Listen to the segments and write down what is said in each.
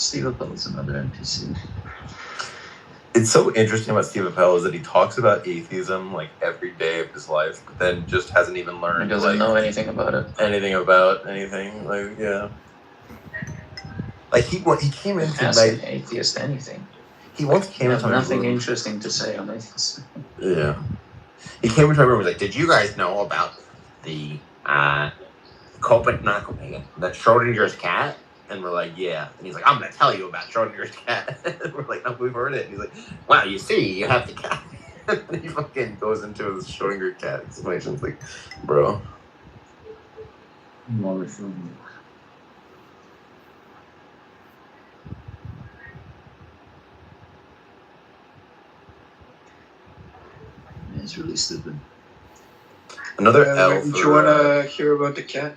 Steve Appel is another NPC. It's so interesting about Steve Appel is that he talks about atheism like every day of his life, but then just hasn't even learned. He doesn't know anything about it. Anything about anything, like yeah. Like he came into ask an atheist anything. He once came into nothing interesting to say on atheism. Yeah. He came into my room and was like, "Did you guys know about the Copenhagen, that Schrodinger's cat?" And we're like, "Yeah." And he's like, "I'm gonna tell you about Schrodinger's cat." And we're like, "No, we've heard it." And he's like, "Wow, you see, you have the cat." And he fucking goes into his Schrodinger cat explanation. It's like, bro. It's really stupid. Another L. Do you want to hear about the cat?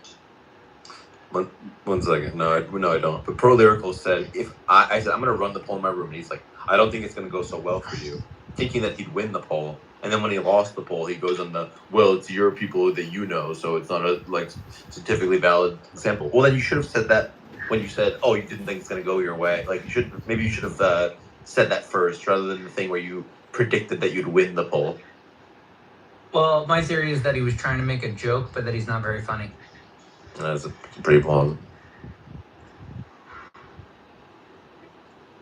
One second. No, I don't. But Pro Lyrical said, if I said, I'm going to run the poll in my room. And he's like, I don't think it's going to go so well for you. Thinking that he'd win the poll. And then when he lost the poll, he goes on the, well, it's your people that you know, so it's not a scientifically valid example. Well, then you should have said that when you said, oh, you didn't think it's going to go your way. Like, maybe you should have said that first rather than the thing where you predicted that you'd win the poll. Well, my theory is that he was trying to make a joke, but that he's not very funny. That's pretty plausible.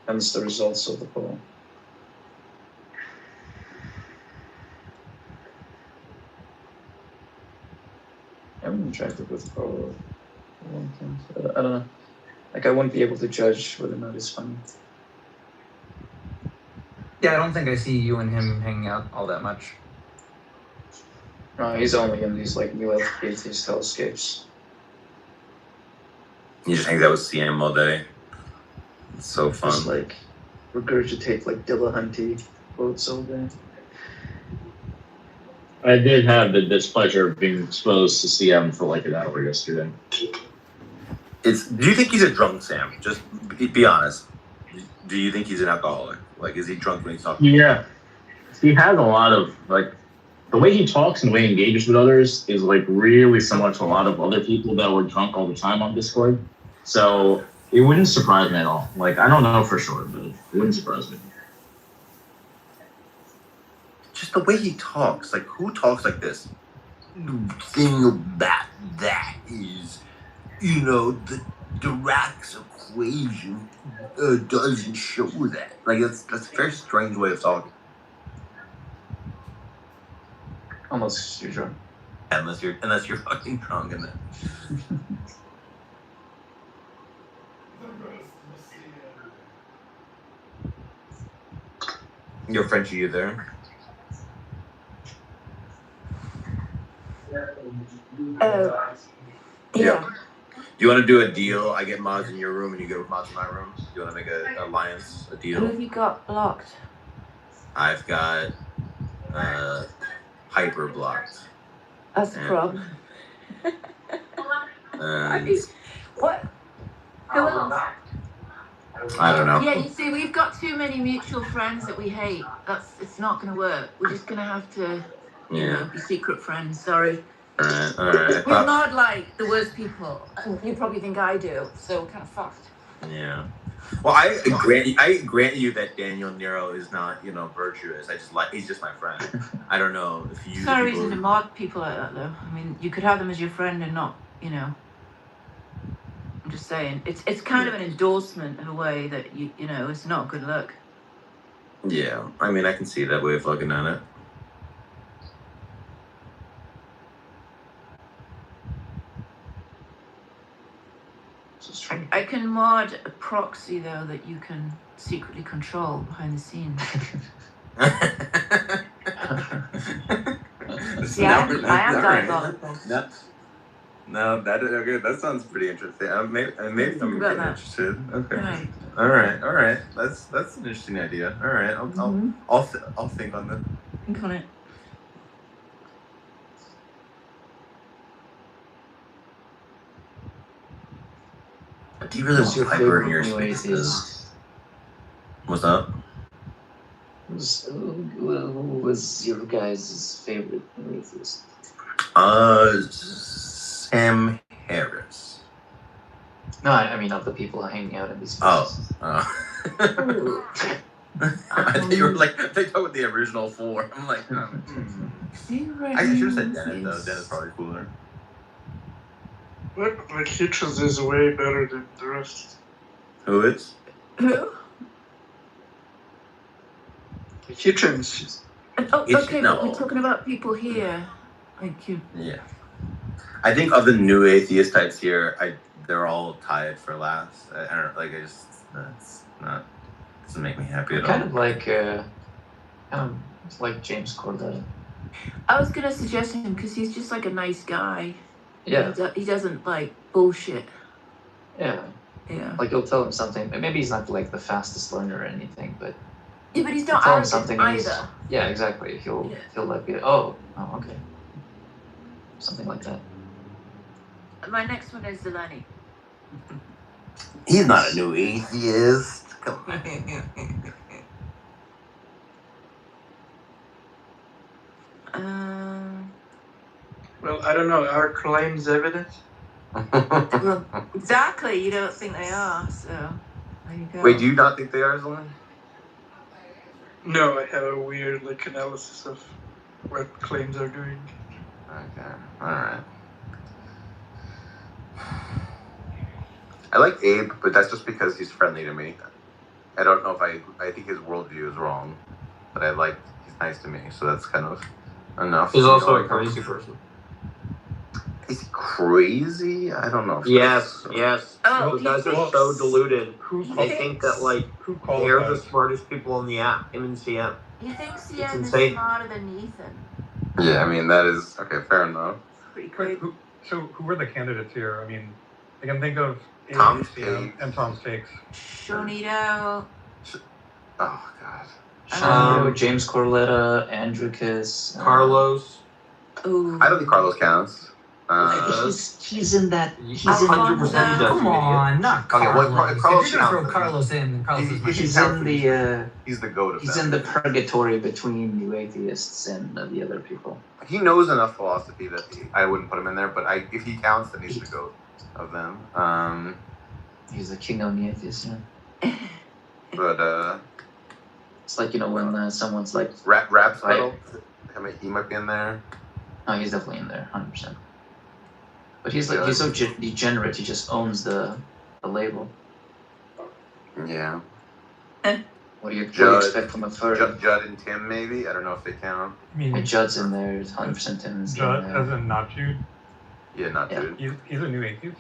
Hence the results of the poll. I haven't interacted with Pro for a long time. So I don't know. Like, I wouldn't be able to judge whether or not it's funny. Yeah, I don't think I see you and him hanging out all that much. No, he's only in these, like, new atheist hellscapes. He just hangs out with CM all day. It's so fun. Just, like, regurgitate, like, Dillahunty quotes all day. I did have the displeasure of being exposed to CM for, like, an hour yesterday. Do you think he's a drunk, Sam? Just be honest. Do you think he's an alcoholic? Like, is he drunk when he's talking? Yeah. He has a lot of, like, the way he talks and the way he engages with others is, like, really similar to a lot of other people that were drunk all the time on Discord. So it wouldn't surprise me at all. Like, I don't know for sure, but it wouldn't surprise me. Just the way he talks. Like, who talks like this? The thing about that is, the Dirac's equation doesn't show that. Like, that's a very strange way of talking. Unless you're drunk. Unless you're fucking drunk in it. Yo, Frenchie, you there? Yeah. Do you want to do a deal? I get mods in your room and you get mods in my room. Do you want to make an alliance, a deal? Who have you got blocked? I've got hyper blocked. That's the problem. What? Who else? I don't know. Yeah, you see, we've got too many mutual friends that we hate. It's not going to work. We're just going to have to, be secret friends. Sorry. All right. We're not like the worst people. You probably think I do, so we're kind of fucked. Yeah. Well, I grant you that Daniel Nero is not, virtuous. He's just my friend. I don't know if you. There's no reason to mod people like that, though. I mean, you could have them as your friend and not, I'm just saying, it's kind of an endorsement in a way that it's not good luck. Yeah, I mean, I can see that way of looking at it. I can mod a proxy though that you can secretly control behind the scenes. Yeah, I am diabolical. No, that sounds pretty interesting. Maybe I'm getting interested. Okay. Right. All right. That's an interesting idea. All right. I'll think on that. Think on it. Do you really want hyper in your spaces? What's up? Who was your guys' favorite atheist? Sam Harris. No, I mean of the people hanging out in these Oh. places. Ooh. I thought you were like, they talk with the original four. I'm like, I should have said Dennis though. Dennis is probably cooler. Look, like Hitchens is way better than the rest. Who is? Who? Hitchens. Oh, It's- okay, no. but we're talking about people here. Thank you. Yeah. I think of the new atheist types here, they're all tied for last. I don't like. That's not doesn't make me happy at all. Kind of like James Cordell. I was gonna suggest him because he's just like a nice guy. Yeah, He doesn't like bullshit. yeah. Yeah. Like you'll tell him something. Maybe he's not like the fastest learner or anything, but Yeah, but he's you'll not tell him arrogant something. And either. yeah, exactly. He'll Yeah. like be oh okay, something like that. My next one is Zeleny. He's not a new atheist. Come on. Well, I don't know. Are claims evidence? Well, exactly. You don't think they are, so there you go. Wait, do you not think they are, Zeleny? No, I have a weird like analysis of what claims are doing. Okay, all right. I like Abe, but that's just because he's friendly to me. I don't know if I think his worldview is wrong, but he's nice to me, so that's kind of enough. He's You also know, a crazy person. Is he crazy? I don't know. If Yes, that's- yes. Oh, Those he guys are thinks- so deluded. Who They think that like who they're the qualifies? smartest people on the app. Him and CM. He thinks It's Ian is insane. smarter than Ethan. Yeah, I mean that is okay. Fair enough. Pretty Wait, crazy. who are the candidates here? I mean, I can think of Tom's AMC Takes. and Tom's Takes. Shonito. Oh God. Shano, James Corletta, Andricus, Carlos. Ooh. I don't think Carlos counts. He's in that. He's He's in. 100% does. Come on, not Okay, Carlos. well, Carlos if you're gonna throw counts. Carlos in, then Carlos is my He's in the. He's the goat of He's them. in the purgatory between new atheists and the other people. He knows enough philosophy that I wouldn't put him in there, but if he counts, then he's the goat of them. He's the king of the atheists. Yeah. But It's like when someone's like, rap Scuttle, I mean, he might be in there. oh, he's definitely in there, 100%. But he's so degenerate. He just owns the label. Yeah. What do you Judd. expect from a third? Judd and Tim, maybe. I don't know if they count. I mean, And Judd's in there. 100% Tim's Judd, in as there. in not Jude. Yeah, not Yeah. Jude. He's a new atheist.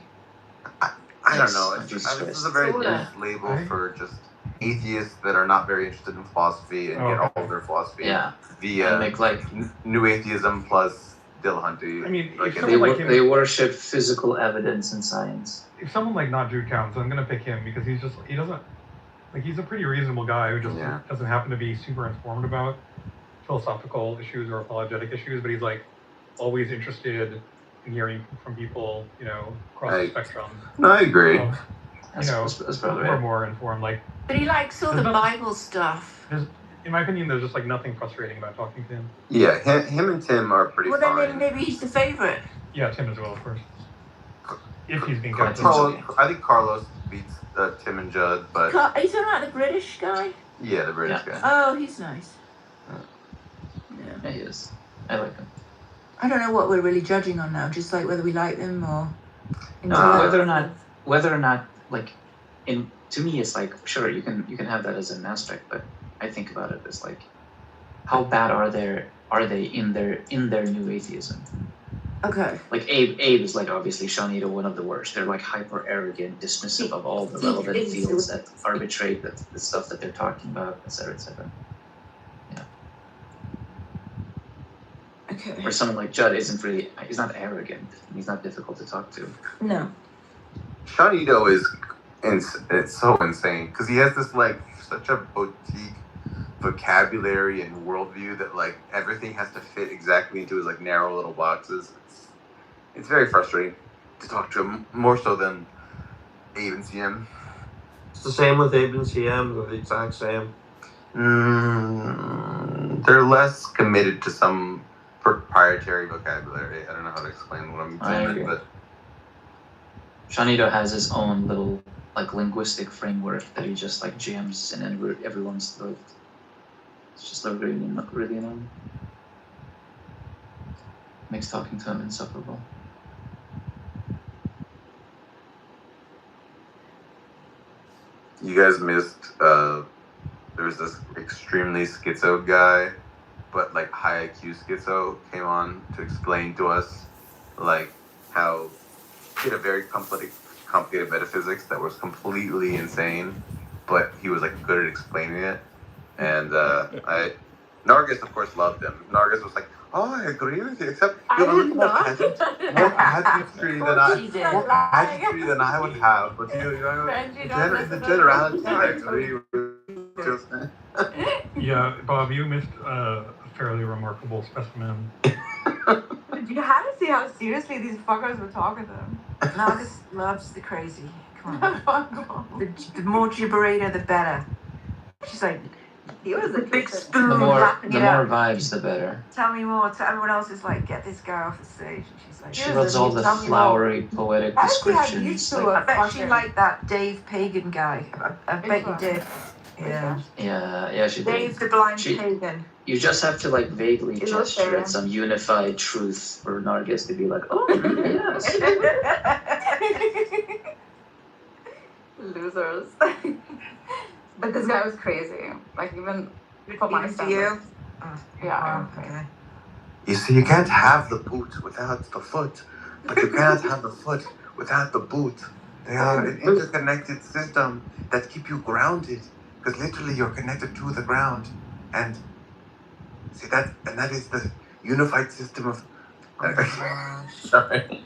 I don't know. Yes, This is a very Sorta. loose label Right. for just atheists that are not very interested in philosophy and get Oh. all of their philosophy Yeah. via And make like new atheism plus Dillahunty. I mean, like, if and they someone like him- they worship physical evidence and science. If someone like not Jude counts, I'm gonna pick him because he doesn't like he's a pretty reasonable guy who just Yeah. doesn't happen to be super informed about philosophical issues or apologetic issues, but he's like always interested in hearing from people, across the Right. spectrum. No, I agree. Um, That's who probably are right. more informed. Like, But he likes all the Bible stuff. in my opinion, there's just like nothing frustrating about talking to him. Yeah, him and Tim are pretty Well, then fine. maybe he's the favorite. Yeah, Tim as well, of course. If he's being Carlos. counted. I think Carlos beats Tim and Judd, but Are you talking about the British guy? yeah, the British Yeah. guy. Oh, he's nice. Yeah. Yeah, he is. I like him. I don't know what we're really judging on now, just like whether we like them or. Whether or not like, to me it's like sure you can have that as an aspect, but I think about it as like, how bad are they in their new atheism? Okay. Like Abe is like obviously Shawnito, one of the worst. They're like hyper arrogant, dismissive of all the relevant fields that arbitrate the stuff that they're talking about, etc., etc. Okay. Or someone like Judd he's not arrogant. He's not difficult to talk to. No. Shawnito it's so insane because he has this like such a boutique vocabulary and worldview that like everything has to fit exactly into his like narrow little boxes. It's very frustrating to talk to him, more so than Abe and CM. It's the same with Abe and CM. They're the exact same. They're less committed to some proprietary vocabulary. I don't know how to explain what I'm I saying, agree. but Shanito has his own little like linguistic framework that he just like jams in everyone's throat. It's just like really annoying. Makes talking to him insufferable. You guys missed. There was this extremely schizo guy, but like high IQ schizo came on to explain to us like how he had a very complicated metaphysics that was completely insane, but he was like good at explaining it. And Nargis of course loved him. Nargis was like, "Oh, I agree with you, except you have a little more pageantry than I would have." But in the generality, I agree with you. Yeah, Bob, you missed a fairly remarkable specimen. You had to see how seriously these fuckers were talking to him. Nargis loves the crazy. Come on. the more gibberator, the better. She's like, he was a big spoon. The more lapping it up. vibes, the better. Tell me more. Everyone else is like, get this guy off the stage. And she's like, She loves all the flowery, poetic I actually had descriptions. used to I bet she liked that Dave Pagan guy. I bet you did. Yeah. Yeah, she did. Dave the blind pagan. You just have to like vaguely It was gesture fair. at some unified truth for Nargis to be like, oh yes. Losers. But this guy was crazy. Like even for my Even to you? standards. Yeah. Okay. You see, you can't have the boot without the foot, but you cannot have the foot without the boot. They are an interconnected system that keep you grounded, because literally you're connected to the ground. And see that is the unified system of. Sorry.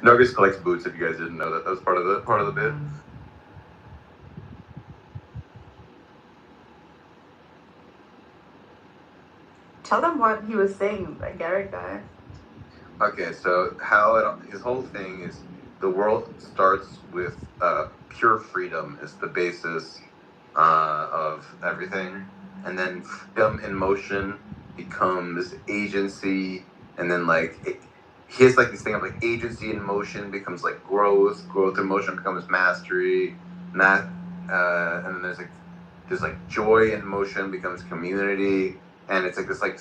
Nargis collects boots. If you guys didn't know that, that was part of the bit. Tell them what he was saying, that Garrett guy. Okay, so his whole thing is the world starts with pure freedom is the basis of everything, and then freedom in motion becomes agency, and then he has like this thing of like agency in motion becomes like growth in motion becomes mastery, and then there's like joy in motion becomes community, and it's like this like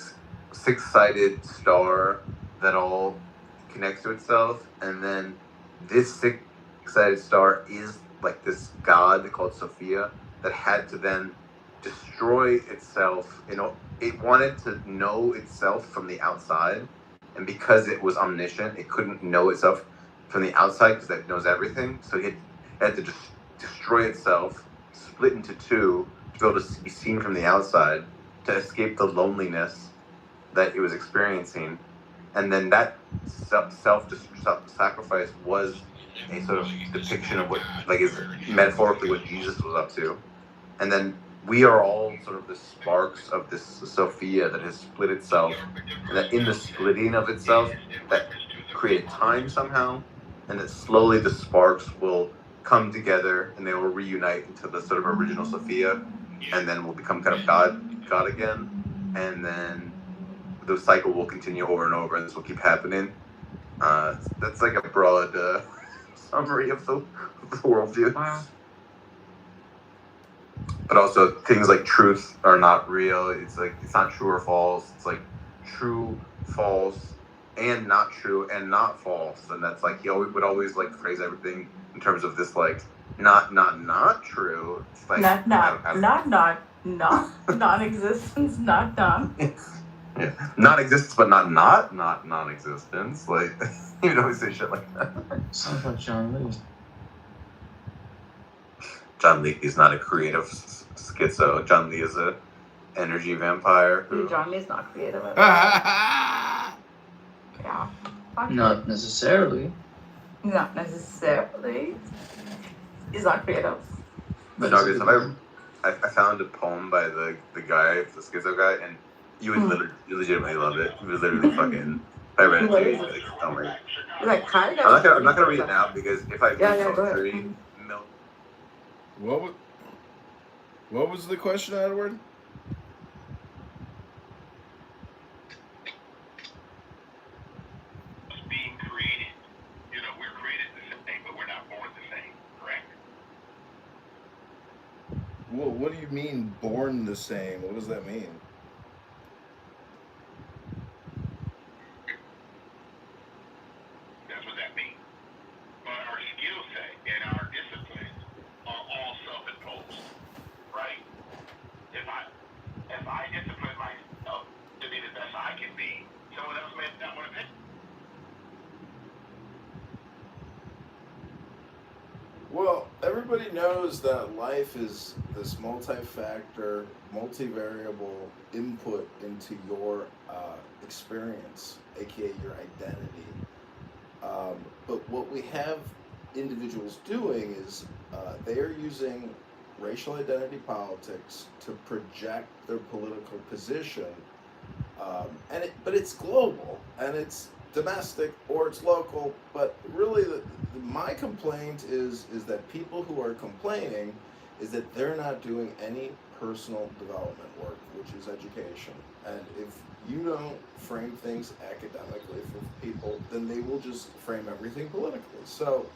six-sided star that all connects to itself, and then this six-sided star is like this god called Sophia that had to then destroy itself. It wanted to know itself from the outside, and because it was omniscient, it couldn't know itself from the outside because it knows everything. So it had to just destroy itself, split into two to be able to be seen from the outside to escape the that it was experiencing. And then that self-sacrifice was a sort of depiction of what, like, is metaphorically what Jesus was up to. And then we are all sort of the sparks of this Sophia that has split itself, and that in the splitting of itself, that created time somehow, and that slowly the sparks will come together and they will reunite into the sort of original Sophia, and then will become kind of God again, and then the cycle will continue over and over, and this will keep happening. That's like a broad summary of the worldview. Wow. But also things like truth are not real. It's like it's not true or false. It's like true, false, and not true and not false. And that's like he would always like phrase everything in terms of this like not true. It's like non-existence, not done. Yeah, non-existence, but not non-existence. Like you would always say shit like that. Sounds like John Lee. John Lee is not a creative schizo. John Lee is a energy vampire. John Lee's not creative at all. Yeah. Not necessarily. Not necessarily. He's not creative. But I found a poem by the guy, the schizo guy, and you would legitimately love it. It was literally fucking. I read it to you. Like, oh my. Like kind of. I'm not gonna read it now because if I read poetry, What was the question, Edward? Being created. what do you mean born the same? What does that mean? That's what that means. But our skill set and our disciplines are all self-imposed, right? If I discipline myself to be the best I can be, someone else may not want to pick. Well, everybody knows that life is this multi-factor, multivariable input into your experience, aka your identity. But what we have individuals doing is they are using racial identity politics to project their political position, but it's global and it's domestic or it's local. But really, my complaint is that people who are complaining is that they're not doing any personal development work, which is education. And if you don't frame things academically for people, then they will just frame everything politically. So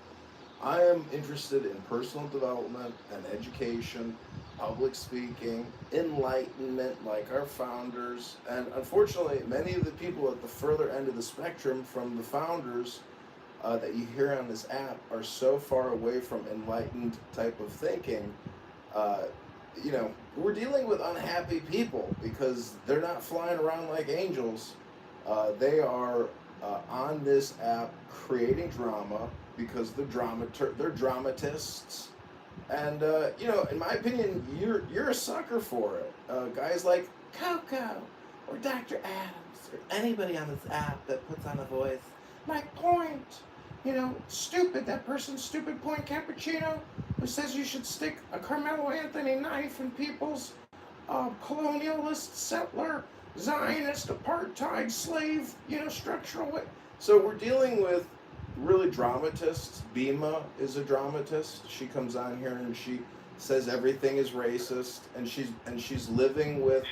I am interested in personal development and education, public speaking, enlightenment like our founders. And unfortunately, many of the people at the further end of the spectrum from the founders that you hear on this app are so far away from enlightened type of thinking. We're dealing with unhappy people because they're not flying around like angels. They are on this app creating drama because they're dramatists. And in my opinion, you're a sucker for it. Guys like Coco or Dr. Adams or anybody on this app that puts on a voice like Point. Stupid. That person's stupid. Point Cappuccino, who says you should stick a Carmelo Anthony knife in people's colonialist, settler, Zionist, apartheid, slave, structural way. So we're dealing with really dramatists. Bima is a dramatist. She comes on here and she says everything is racist, and she's living with.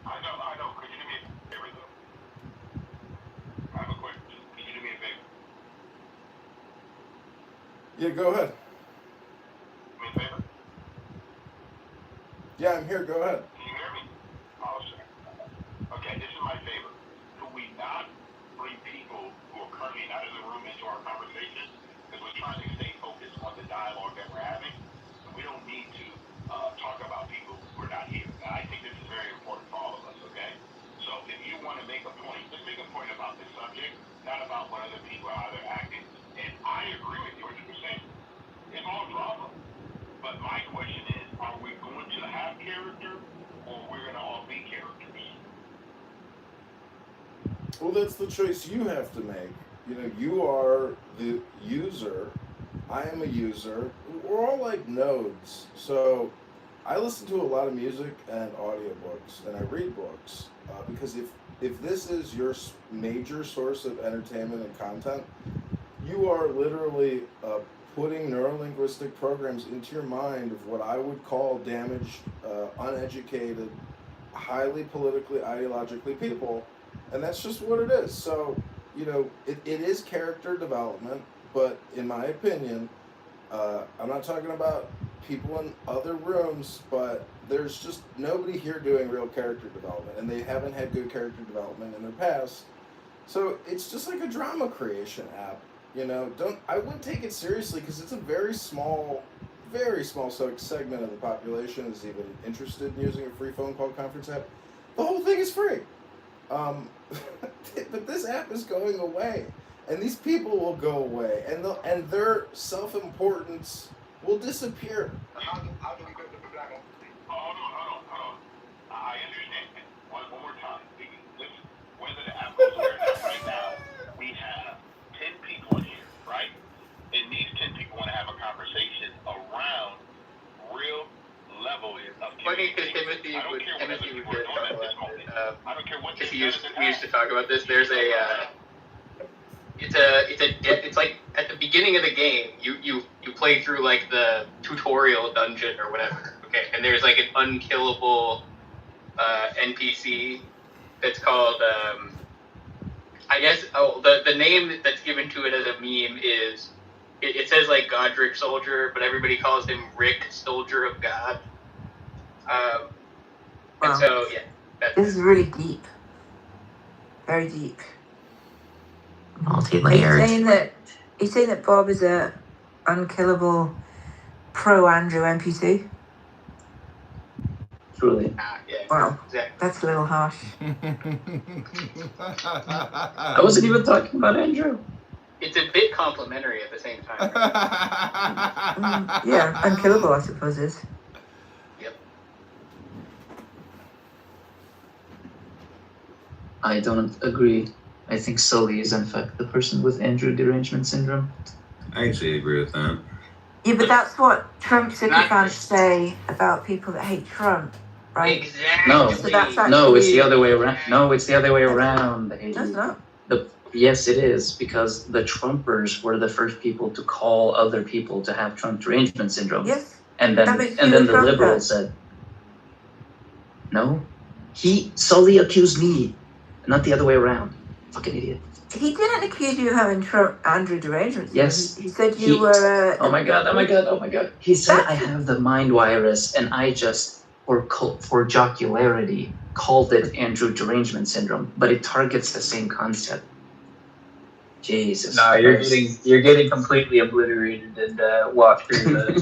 I know. Could you do me a favor though? I have a question. Can you do me a favor? Yeah, go ahead. Do me a favor? Yeah, I'm here. Go ahead. Can you hear me? Oh, sure. Okay, this is my favor. Could we not bring people who are currently not in the room into our conversation? Because we're trying to stay focused on the dialogue that we're having. We don't need to talk about people who are not here. And I think this is very important for all of us, okay? So if you want to make a point, just make a point about this subject, not about what other people are how they're acting. And I agree with you 100%. It's all drama. But my question is, are we going to have character, or we're going to all be characters? Well, that's the choice you have to make. You are the user. I am a user. We're all like nodes. So I listen to a lot of music and audiobooks, and I read books because if this is your major source of entertainment and content, you are literally putting neurolinguistic programs into your mind of what I would call damaged, uneducated, highly politically, ideologically people. And that's just what it is. So, it is character development, but in my opinion, I'm not talking about people in other rooms, but there's just nobody here doing real character development, and they haven't had good character development in their past. So it's just like a drama creation app. I wouldn't take it seriously because it's a very small segment of the population is even interested in using a free phone call conference app. The whole thing is free. But this app is going away, and these people will go away, and their self-importance will disappear. How do we go to the black one? Hold on. I understand. One more time. Listen, whether the app goes away or not, right now, we have 10 people in here, right? And these 10 people want to have a conversation around real level of Funny because Timothy would get talk about it. I don't care what we used to talk about this. There's it's like at the beginning of the game, you play through like the tutorial dungeon or whatever. Okay, and there's like an unkillable NPC that's called the name that's given to it as a meme is it says like Godric Soldier, but everybody calls him Rick, Soldier of God. And so, yeah. This is really deep. Very deep. Multi-layered. He's saying that Bob is a unkillable pro-Andrew NPC? Truly. Yeah. Wow. Exactly. That's a little harsh. I wasn't even talking about Andrew. It's a bit complimentary at the same time. Yeah, unkillable, I suppose is. Yep. I don't agree. I think Sully is in fact the person with Andrew derangement syndrome. I actually agree with that. Yeah, but that's what Trump sycophants say about people that hate Trump, right? Exactly. No, So that's actually, no, it's the other way around. No, it's the other way around. That's not. Yes, it is, because the Trumpers were the first people to call other people to have Trump derangement syndrome. Yes. And then the liberals said, no, Sully accused me, not the other way around. Fucking idiot. He didn't accuse you of having Andrew derangement syndrome. Yes. He said you were. Oh my god. He said I have the mind virus, and I just, for jocularity, called it Andrew derangement syndrome, but it targets the same concept. Jesus. No, you're getting completely obliterated and walked through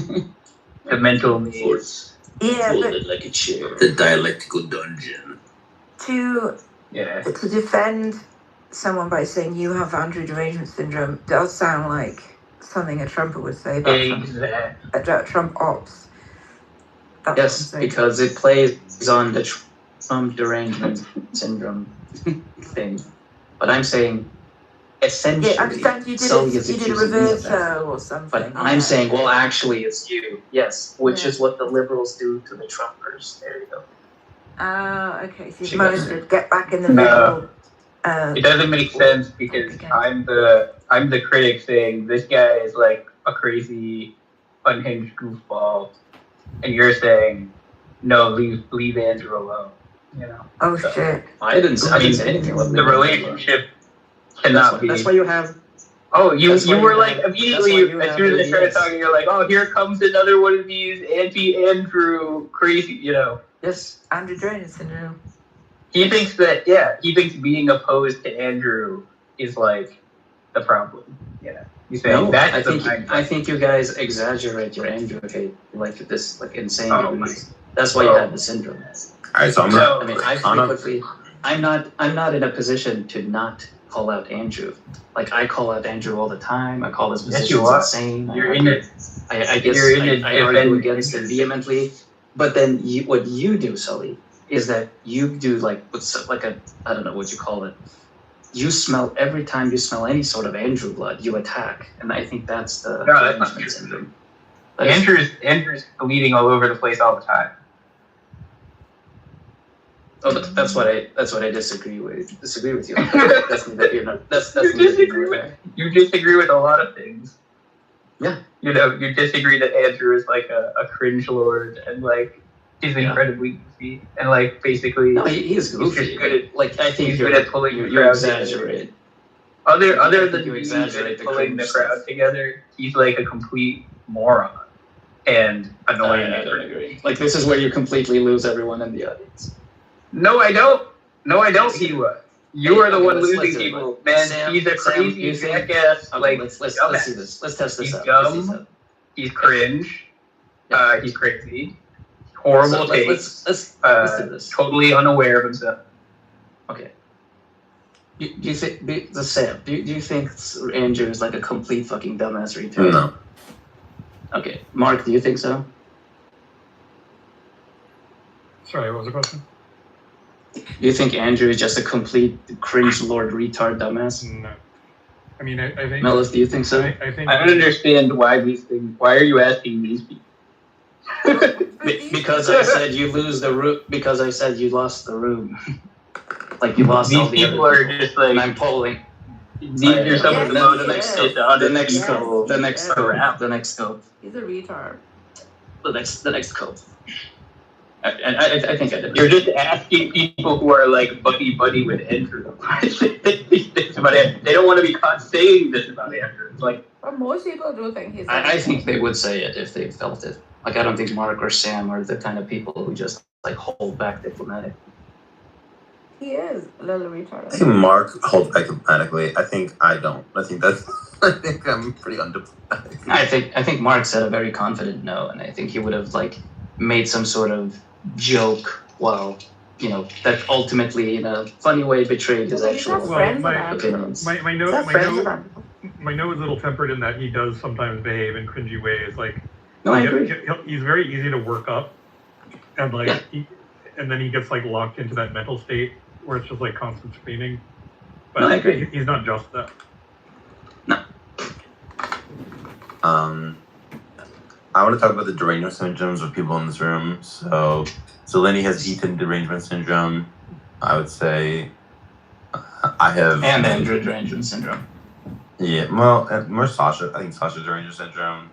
the mental maze. Yeah, but Folded like a chair. The dialectical dungeon. to defend someone by saying you have Andrew derangement syndrome does sound like something a Trumper would say about Trump ops. That's Yes, because it plays on the Trump derangement syndrome thing. But I'm saying, essentially, yeah, I understand you did a reverso or something. But I'm saying, well, actually, it's you. Yes, which is what the liberals do to the Trumpers. There you go. Okay, so you managed to get back in the middle. It doesn't make sense because I'm the critic saying this guy is like a crazy, unhinged goofball, and you're saying no, leave Andrew alone. You know. Oh shit! I didn't say anything. The relationship cannot be. That's why you have. Oh, you were like immediately as soon as they started talking, you're like, oh, here comes another one of these anti-Andrew crazy, you know. Yes, Andrew derangement syndrome. He thinks being opposed to Andrew is like the problem. Yeah, he's saying that. I think you guys exaggerate your Andrew hate like this, like insane degrees. That's why you have the syndrome. All right, so I'm not in a position to not call out Andrew. Like I call out Andrew all the time. I call his positions insane. You're in it. I guess I argue against it vehemently. But then what you do, Sully, is that you do I don't know what you call it. You smell every time you smell any sort of Andrew blood, you attack, and I think that's the derangement syndrome. Andrew's bleeding all over the place all the time. Oh, but that's what I disagree with you. That's you disagree with a lot of things. Yeah. You know, you disagree that Andrew is like a cringe lord and like is incredibly goofy and like basically. No, he's goofy. He's good at, I think he's good at pulling the you crowd exaggerate. Other than you exaggerate pulling the crowd together, he's like a complete moron and annoying. I don't agree. Like this is where you completely lose everyone in the audience. No, I don't. He You are the one losing people, man. Sam, he's a crazy jackass. Okay, Like, let's see this. Let's test this he's out. dumb. He's cringe. He's crazy. Horrible taste. Let's do this. Totally unaware of himself. Okay. Do you think Sam? Do you think Andrew is like a complete fucking dumbass retard? No. Okay, Mark, do you think so? Sorry, what was the question? Do you think Andrew is just a complete cringe lord retard dumbass? No. I mean, I think. Melis, do you think so? I think. I don't understand why these things. Why are you asking these people? Because I said you lose the room. Because I said you lost the room. Like you lost These all the people other are just like. And I'm polling. These are some of the most the next scope. He's a retard. The next scope. I think I did. You're just asking people who are like buddy with Andrew. They don't want to be caught saying this about Andrew. It's like. But most people do think he's. I think they would say it if they felt it. Like, I don't think Mark or Sam are the kind of people who just like hold back diplomatic. He is a little I retarded. think Mark holds back diplomatically. I think I don't. I think I'm pretty undiplomatic. I think Mark said a very confident no, and I think he would have like made some sort of joke while, you know, that ultimately in a funny way betrayed his actual opinions. My no is a little tempered in that he does sometimes behave in cringy ways. Like, no, I agree. He's very easy to work up, and like, and then he gets like locked into that mental state where it's just like constant screaming. But no, I agree. He's not just that. No. I want to talk about the derangement syndromes of people in this room. So Lenny has Ethan derangement syndrome. I would say I have... And Andrew derangement syndrome. Yeah, well, more Sasha. I think Sasha derangement syndrome.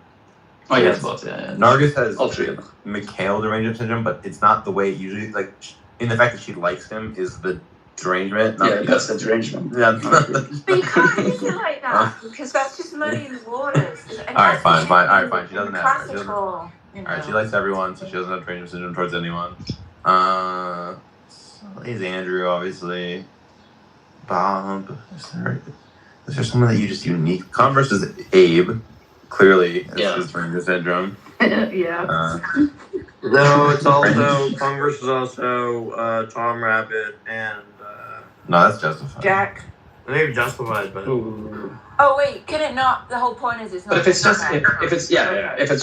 Oh, yeah, both. Yeah. Nargis has all three of them. Mikhail derangement syndrome, but it's not the way it usually, like, in the fact that she likes him is the derangement. Yeah, that's the derangement. Yeah. But you can't think it like that because that's just muddy in the waters. Alright, fine. Alright, she doesn't have it. Alright, she likes everyone, so she doesn't have derangement syndrome towards anyone. He's Andrew, obviously. Bob. Is there someone that you just unique? Converse is Abe. Clearly, it's his derangement syndrome. yeah. No, it's also Congress is also Tom Rabbit and no, that's justified. Jack. Maybe justified, but Oh wait, can it not? The whole point is it's not. But if it's just if it's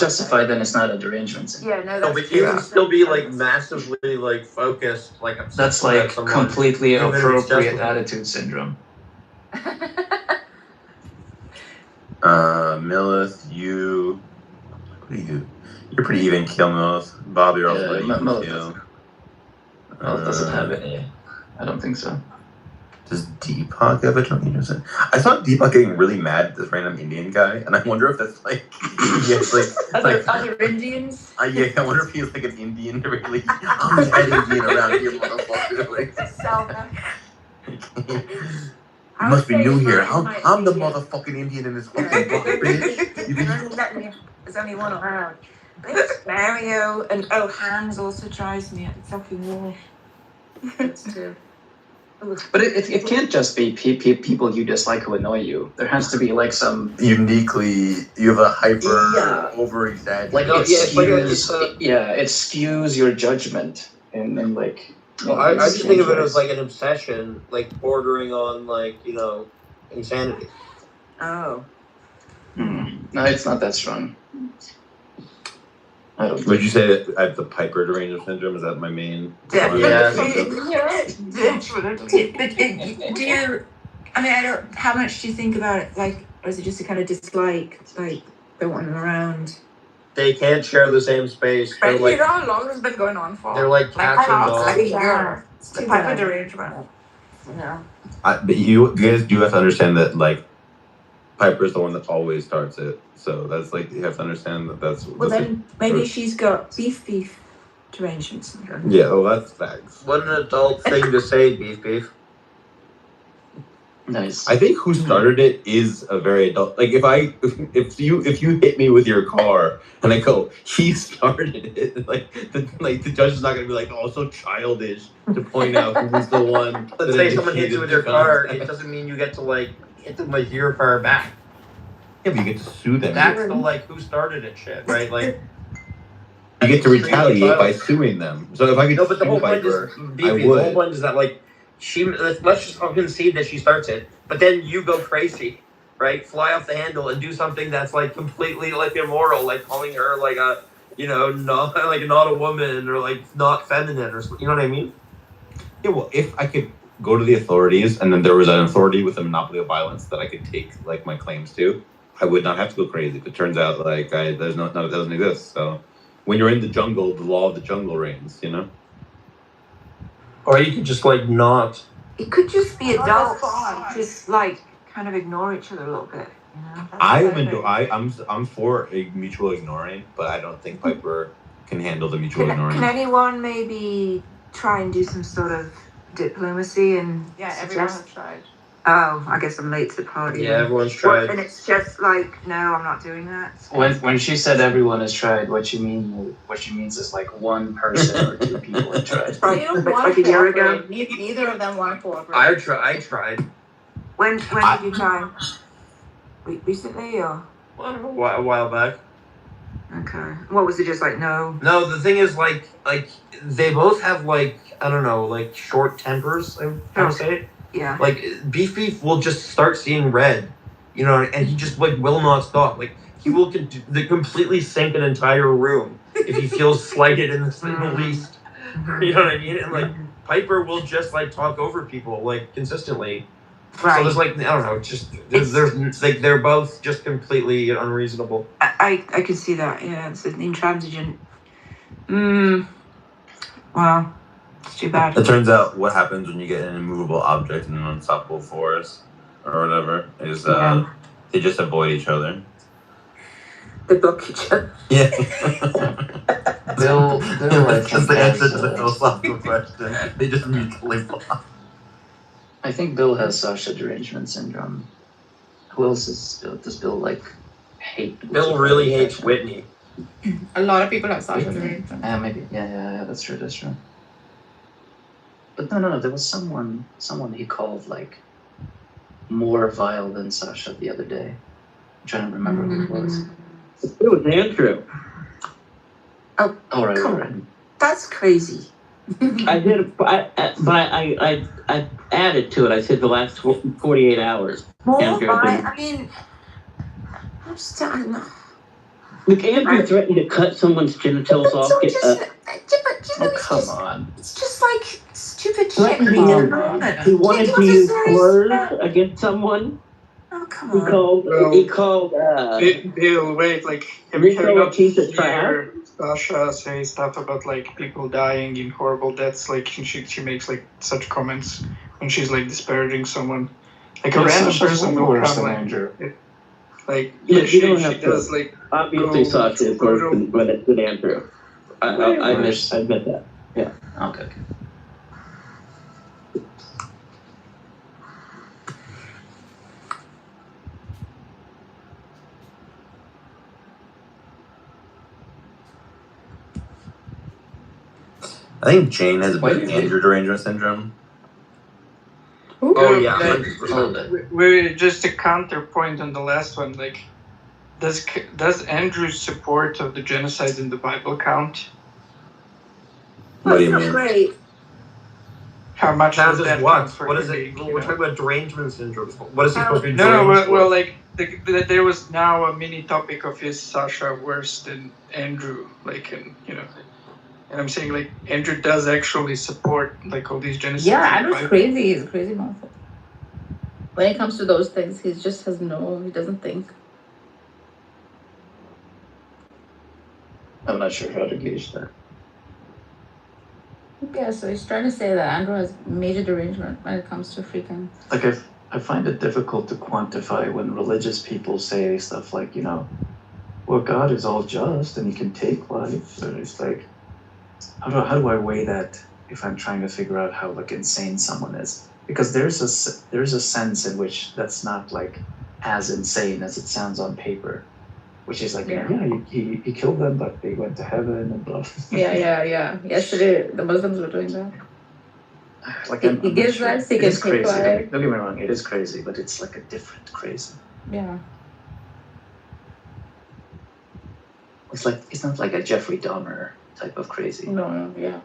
justified, then it's not a derangement syndrome. Yeah, no, but you can still be like massively like focused, like that's like completely appropriate attitude syndrome. Millith, you. What are you? You're pretty even kill, Millith. Bob, you're also pretty even kill. Millith doesn't have it. I don't think so. Does Deepak have a derangement syndrome? I saw Deepak getting really mad at this random Indian guy, and I wonder if that's like, other Indians. Yeah, I wonder if he's like an Indian, really. I'm the head Indian around here, motherfucker. You must be new here. I'm the motherfucking Indian in this fucking book, bitch. There's only one around. Mario and Hans also drives me at the fucking wall. That's true. But it can't just be people you dislike who annoy you. There has to be like some uniquely. You have a hyper over exaggerated. Like it skews your judgment and like. Well, I just think of it as like an obsession, like bordering on like insanity. Oh. No, it's not that strong. I don't. Would you say that I have the Piper derangement syndrome? Is that my main? Definitely. But do you? I mean, I don't. How much do you think about it? Like, or is it just a kind of dislike? Like, don't want them around. They can't share the same space. Right, you know how long this has been going on for? They're like cats and dogs. Like a year. It's the type of derangement. No. But you guys do have to understand that like Piper's the one that always starts it. So that's like you have to understand that that's. Well, then maybe she's got beef derangement syndrome. Yeah, well, that's facts. What an adult thing to say, beef. Nice. I think who started it is a very adult. Like if you hit me with your car and I go, he started it. Like the judge is not gonna be like, oh, so childish to point out who's the one. Let's say someone hits you with your car. It doesn't mean you get to like hit them with your car back. Yeah, but you get to sue them. That's the like who started it shit, right? Like you get to retaliate by suing them. So if I could but the whole point is, the whole point is that like let's just concede that she starts it, but then you go crazy, right? Fly off the handle and do something that's like completely like immoral, like calling her like a not a woman or like not feminine or something. You know what I mean? Yeah. Well, if I could go to the authorities and then there was an authority with a monopoly of violence that I could take like my claims to, I would not have to go crazy. But it turns out like it doesn't exist. So when you're in the jungle, the law of the jungle reigns. You know. Or you could just like not. It could just be adults, just like kind of ignore each other a little bit. You know? I'm for a mutual ignoring, but I don't think Piper can handle the mutual ignoring. Can anyone maybe try and do some sort of diplomacy and everyone has tried. Oh, I guess I'm late to the party. Yeah, everyone's tried. And it's just like, no, I'm not doing that. When she said everyone has tried, what she means is like one person or two people have tried. They don't want Like to a year ago? cooperate. Neither of them want to cooperate. I tried. When did you try? Recently or? A while back. Okay. What was it? Just like no. No, the thing is, like they both have like I don't know, like short tempers. I would say. Yeah. Like Beef will just start seeing red, you know, and he just like will not stop. Like he will completely sink an entire room if he feels slighted in the least. You know what I mean? And like Piper will just like talk over people like consistently. Right. So there's like I don't know, just there's like they're both just completely unreasonable. I can see that. Yeah, it's an intransigent. Well, it's too bad. It turns out what happens when you get an immovable object in an unstoppable force or whatever is they just avoid each other. They block each other. Yeah. Bill, That's the answer to the philosophical question. They just mutually block. I think Bill has Sasha derangement syndrome. Who else does Bill like hate? Bill really hates Whitney. A lot of people have Sasha derangement. Maybe. Yeah, that's true. But no, there was someone he called like more vile than Sasha the other day. I'm trying to remember who it was. It was Andrew. Oh, right. That's crazy. I did, but I added to it. I said the last 48 hours. More Andrew, I mean, I'm just I don't know. Look, Andrew threatened to cut someone's genitals off. Come on. It's just like stupid shit. He wanted to use words against someone. Oh, come on. He called. Bill, wait, like, have you not hear Sasha say stuff about, like, people dying in horrible deaths? Like, she makes, like, such comments when she's, like, disparaging someone. Like, a random person will come, like, yeah, she does, like... Obviously, Sasha is worse than Andrew. I admit that. Yeah. Okay. I think Jane has a bit of Andrew derangement syndrome. Oh yeah, 100%. We're just a counterpoint on the last one. Like, does Andrew's support of the genocide in the Bible count? What do you mean? Great. How much does that count for? What is it? We're talking about derangement syndrome. What is he supposed to be? Well, like there was now a mini topic of is Sasha worse than Andrew? Like, and you know. And I'm saying, like, Andrew does actually support, like, all these genocides. Yeah, Andrew's crazy. He's a crazy motherfucker. When it comes to those things, he just he doesn't think. I'm not sure how to gauge that. Yeah, so he's trying to say that Andrew has major derangement when it comes to freaking... Like, I find it difficult to quantify when religious people say stuff like, you know, well, God is all just and he can take life. And it's like... How do I weigh that if I'm trying to figure out how like insane someone is? Because there's a sense in which that's not like as insane as it sounds on paper, which is like he killed them but they went to heaven and blah. Yeah. Yesterday the Muslims were doing that. Like he gives life, he can take life. Don't get me wrong, it is crazy, but it's like a different crazy. Yeah. It's not like a Jeffrey Dahmer type of crazy. No, yeah.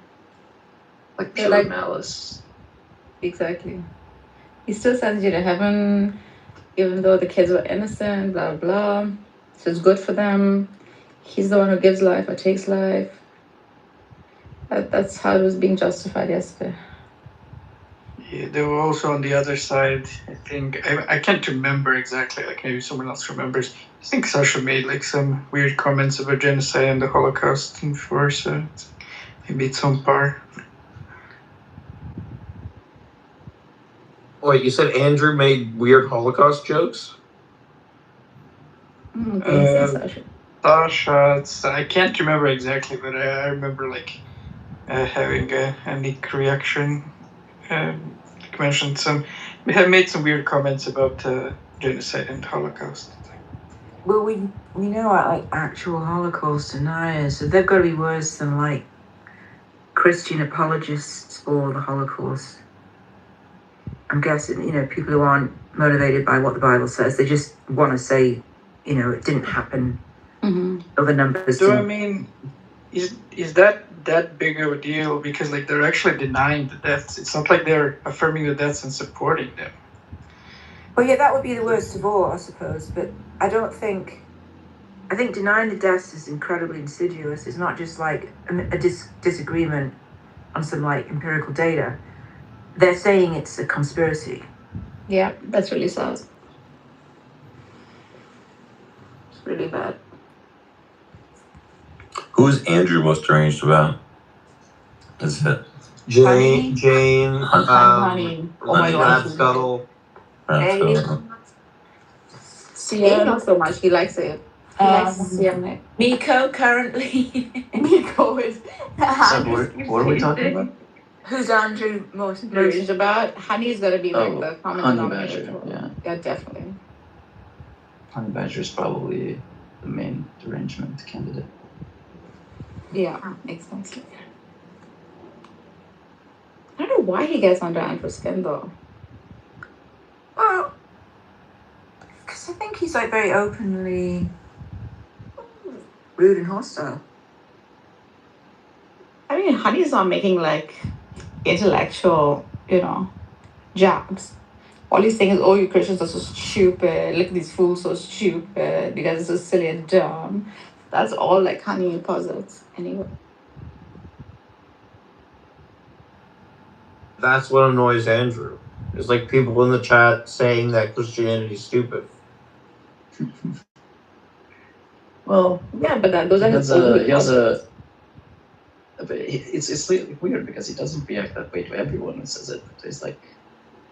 Like pure malice. Exactly. He still sends you to heaven, even though the kids were innocent, blah, blah. So it's good for them. He's the one who gives life or takes life. That's how it was being justified yesterday. Yeah, they were also on the other side, I think. I can't remember exactly, like maybe someone else remembers. I think Sasha made like some weird comments about genocide and the Holocaust before, so maybe it's on par. Wait, you said Andrew made weird Holocaust jokes? Sasha, I can't remember exactly, but I remember like having a neat reaction. mentioned have made some weird comments about genocide and Holocaust. Well, we know like actual Holocaust deniers, so they've got to be worse than like Christian apologists for the Holocaust. I'm guessing, people who aren't motivated by what the Bible says, they just want to say, it didn't happen. Mm-hmm. Other numbers. So I mean, is that big of a deal? Because like they're actually denying the deaths. It's not like they're affirming the deaths and supporting them. Well, yeah, that would be the worst of all, I suppose. But I think denying the deaths is incredibly insidious. It's not just like a disagreement on some like empirical data. They're saying it's a conspiracy. Yeah, that's really sad. It's really bad. Who's Andrew most deranged about? Is it Jane, Honey. Oh my God. Scuttle. CM, not so much. He likes it. He likes CM. Miko currently. Miko is. So what are we talking about? Who's Andrew most deranged about? Honey's gonna be like the common Honey denominator. Badger, Yeah, definitely. Honey Badger is probably the main derangement candidate. Yeah, makes sense. I don't know why he gets under Andrew's skin though. Well, because I think he's like very openly rude and hostile. I mean, Honey's not making like intellectual, jabs. All he's saying is, oh, you Christians are so stupid. Look at these fools, so stupid. You guys are so silly and dumb. That's all like Honey posits anyway. That's what annoys Andrew. It's like people in the chat saying that Christianity is stupid. Well, yeah, but those are his It's weird because he doesn't react that way to everyone who says it. It's like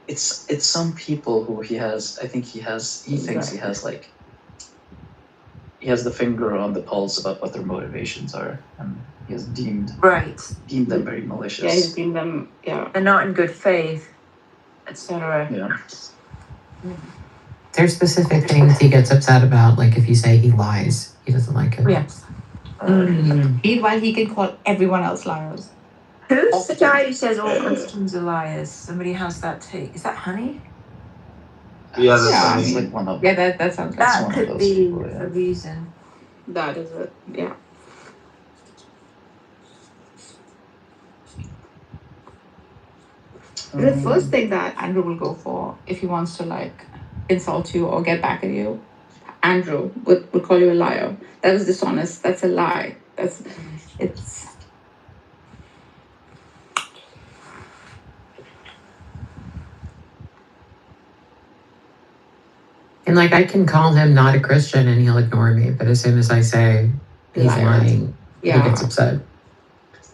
it's some people who he thinks he has like he has the finger on the pulse about what their motivations are, and he has deemed them very malicious. Yeah, he's deemed them. Yeah, they're not in good faith, etc. Yeah. There's specific things he gets upset about, like if you say he lies, he doesn't like it. Yes. Meanwhile, he can call everyone else liars. Who's the guy who says all Christians are liars? Somebody has that take. Is that Honey? Yeah, that's it's like one of Yeah, that sounds like that one could of those be people, yeah. a reason. That is it. Yeah. The first thing that Andrew will go for if he wants to like insult you or get back at you, Andrew would call you a liar. That was dishonest. That's a lie. It's. And like I can call him not a Christian and he'll ignore me, but as soon as I say he's lying, he gets upset.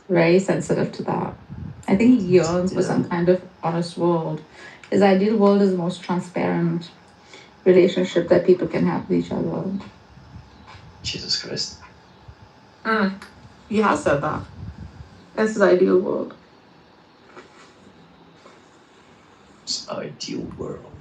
Very sensitive to that. I think he yearns for some kind of honest world. His ideal world is the most transparent relationship that people can have with each other. Jesus Christ. He has said that. That's his ideal world. His ideal world.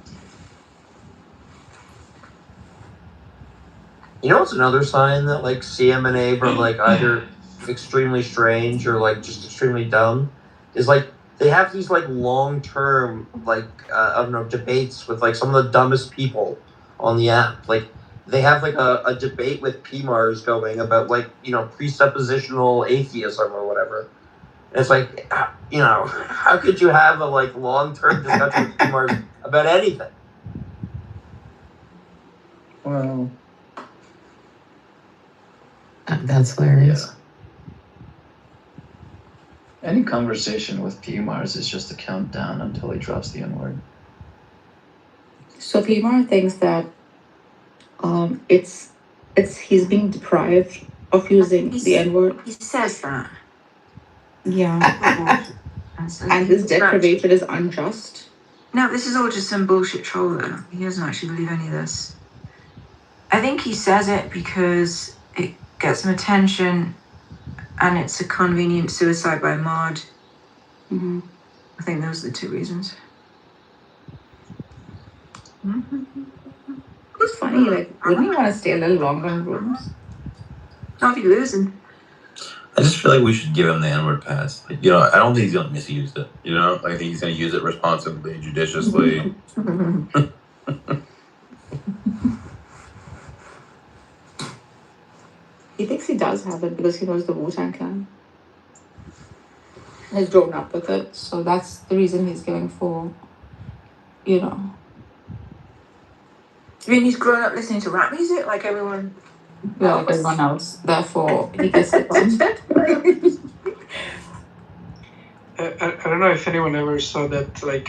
You know what's another sign that like CM and Abe are like either extremely strange or like just extremely dumb? Is like they have these like long-term like I don't know, debates with like some of the dumbest people on the app. Like they have like a debate with PMARS going about like, presuppositional atheism or whatever. And it's like, how could you have a like long-term discussion with PMARS about anything? Well, that's hilarious. Yeah. Any conversation with PMARS is just a countdown until he drops the N-word. So PMAR thinks that it's he's being deprived of using the N-word. He says that. Yeah. And his deprivation is unjust. No, this is all just some bullshit troll though. He doesn't actually believe any of this. I think he says it because it gets some attention and it's a convenient suicide by mod. Mm-hmm. I think those are the two reasons. It's funny, like, wouldn't you want to stay a little longer in rooms? Not if you're losing. I just feel like we should give him the N-word pass. Like, you know, I don't think he's gonna misuse it. You know, I think he's gonna use it responsibly, judiciously. He thinks he does have it because he knows the Wu-Tang Clan. He's grown up with it, so that's the reason he's going for, you know. I mean, he's grown up listening to rap music like everyone. Yeah, like everyone else. Therefore, he gets it wrong. I don't know if anyone ever saw that like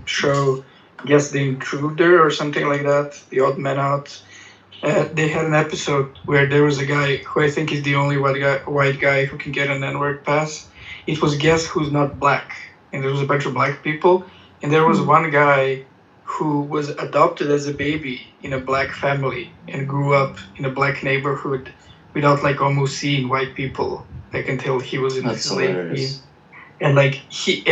show, Guess the Intruder or something like that, The Odd Man Out. They had an episode where there was a guy who I think is the only white guy who can get an N-word pass. It was Guess Who's Not Black, and there was a bunch of black people, and there was one guy who was adopted as a baby in a black family and grew up in a black neighborhood without like almost seeing white people like until he was in his late teens. And like he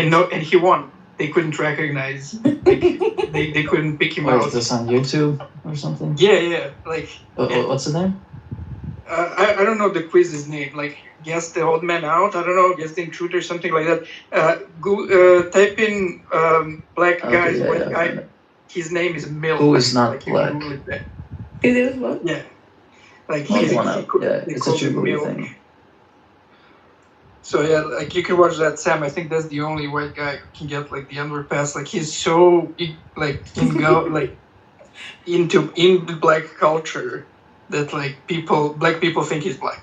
won. They couldn't recognize. Like, they couldn't pick him Wait, out. is this on YouTube or something? Yeah. Like what's the name? I don't know the quiz's name. Like Guess the Odd Man Out. I don't know. Guess the Intruder, something like that. Type in black guys, white guy. His name is Milk. Who is not like, black? It is what? Yeah. Like it's a Jubilee thing. So yeah, like you can watch that, Sam. I think that's the only white guy who can get like the N-word pass. Like he's so like in the black culture that like black people think he's black.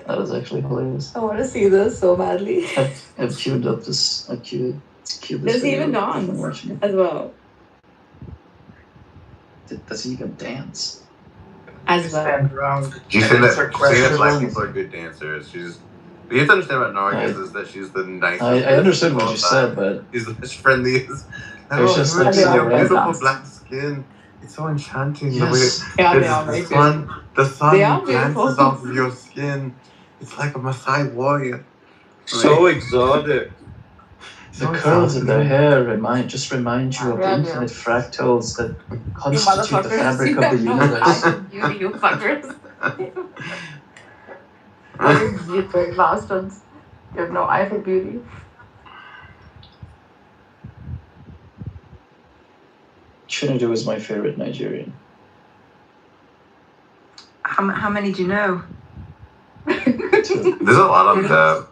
That was actually hilarious. I want to see this so badly. I've queued up this. I've queued this. Does he even video. dance as well? Does he even dance? As well. She's saying that black people are good dancers. You have to understand about Nargis is that she's the nicest. I understood what you said, but she's the most friendliest. It's just like your beautiful black skin. It's so enchanting. Yes. The way they are very the sun They are glances beautiful. off of your skin. It's like a Maasai warrior. So exotic. The curls in their hair remind you of the infinite fractals that constitute the fabric of the universe. You fuckers. You big bastards. You have no eye for beauty. Chinedu is my favorite Nigerian. How many do you know? There's a lot of that.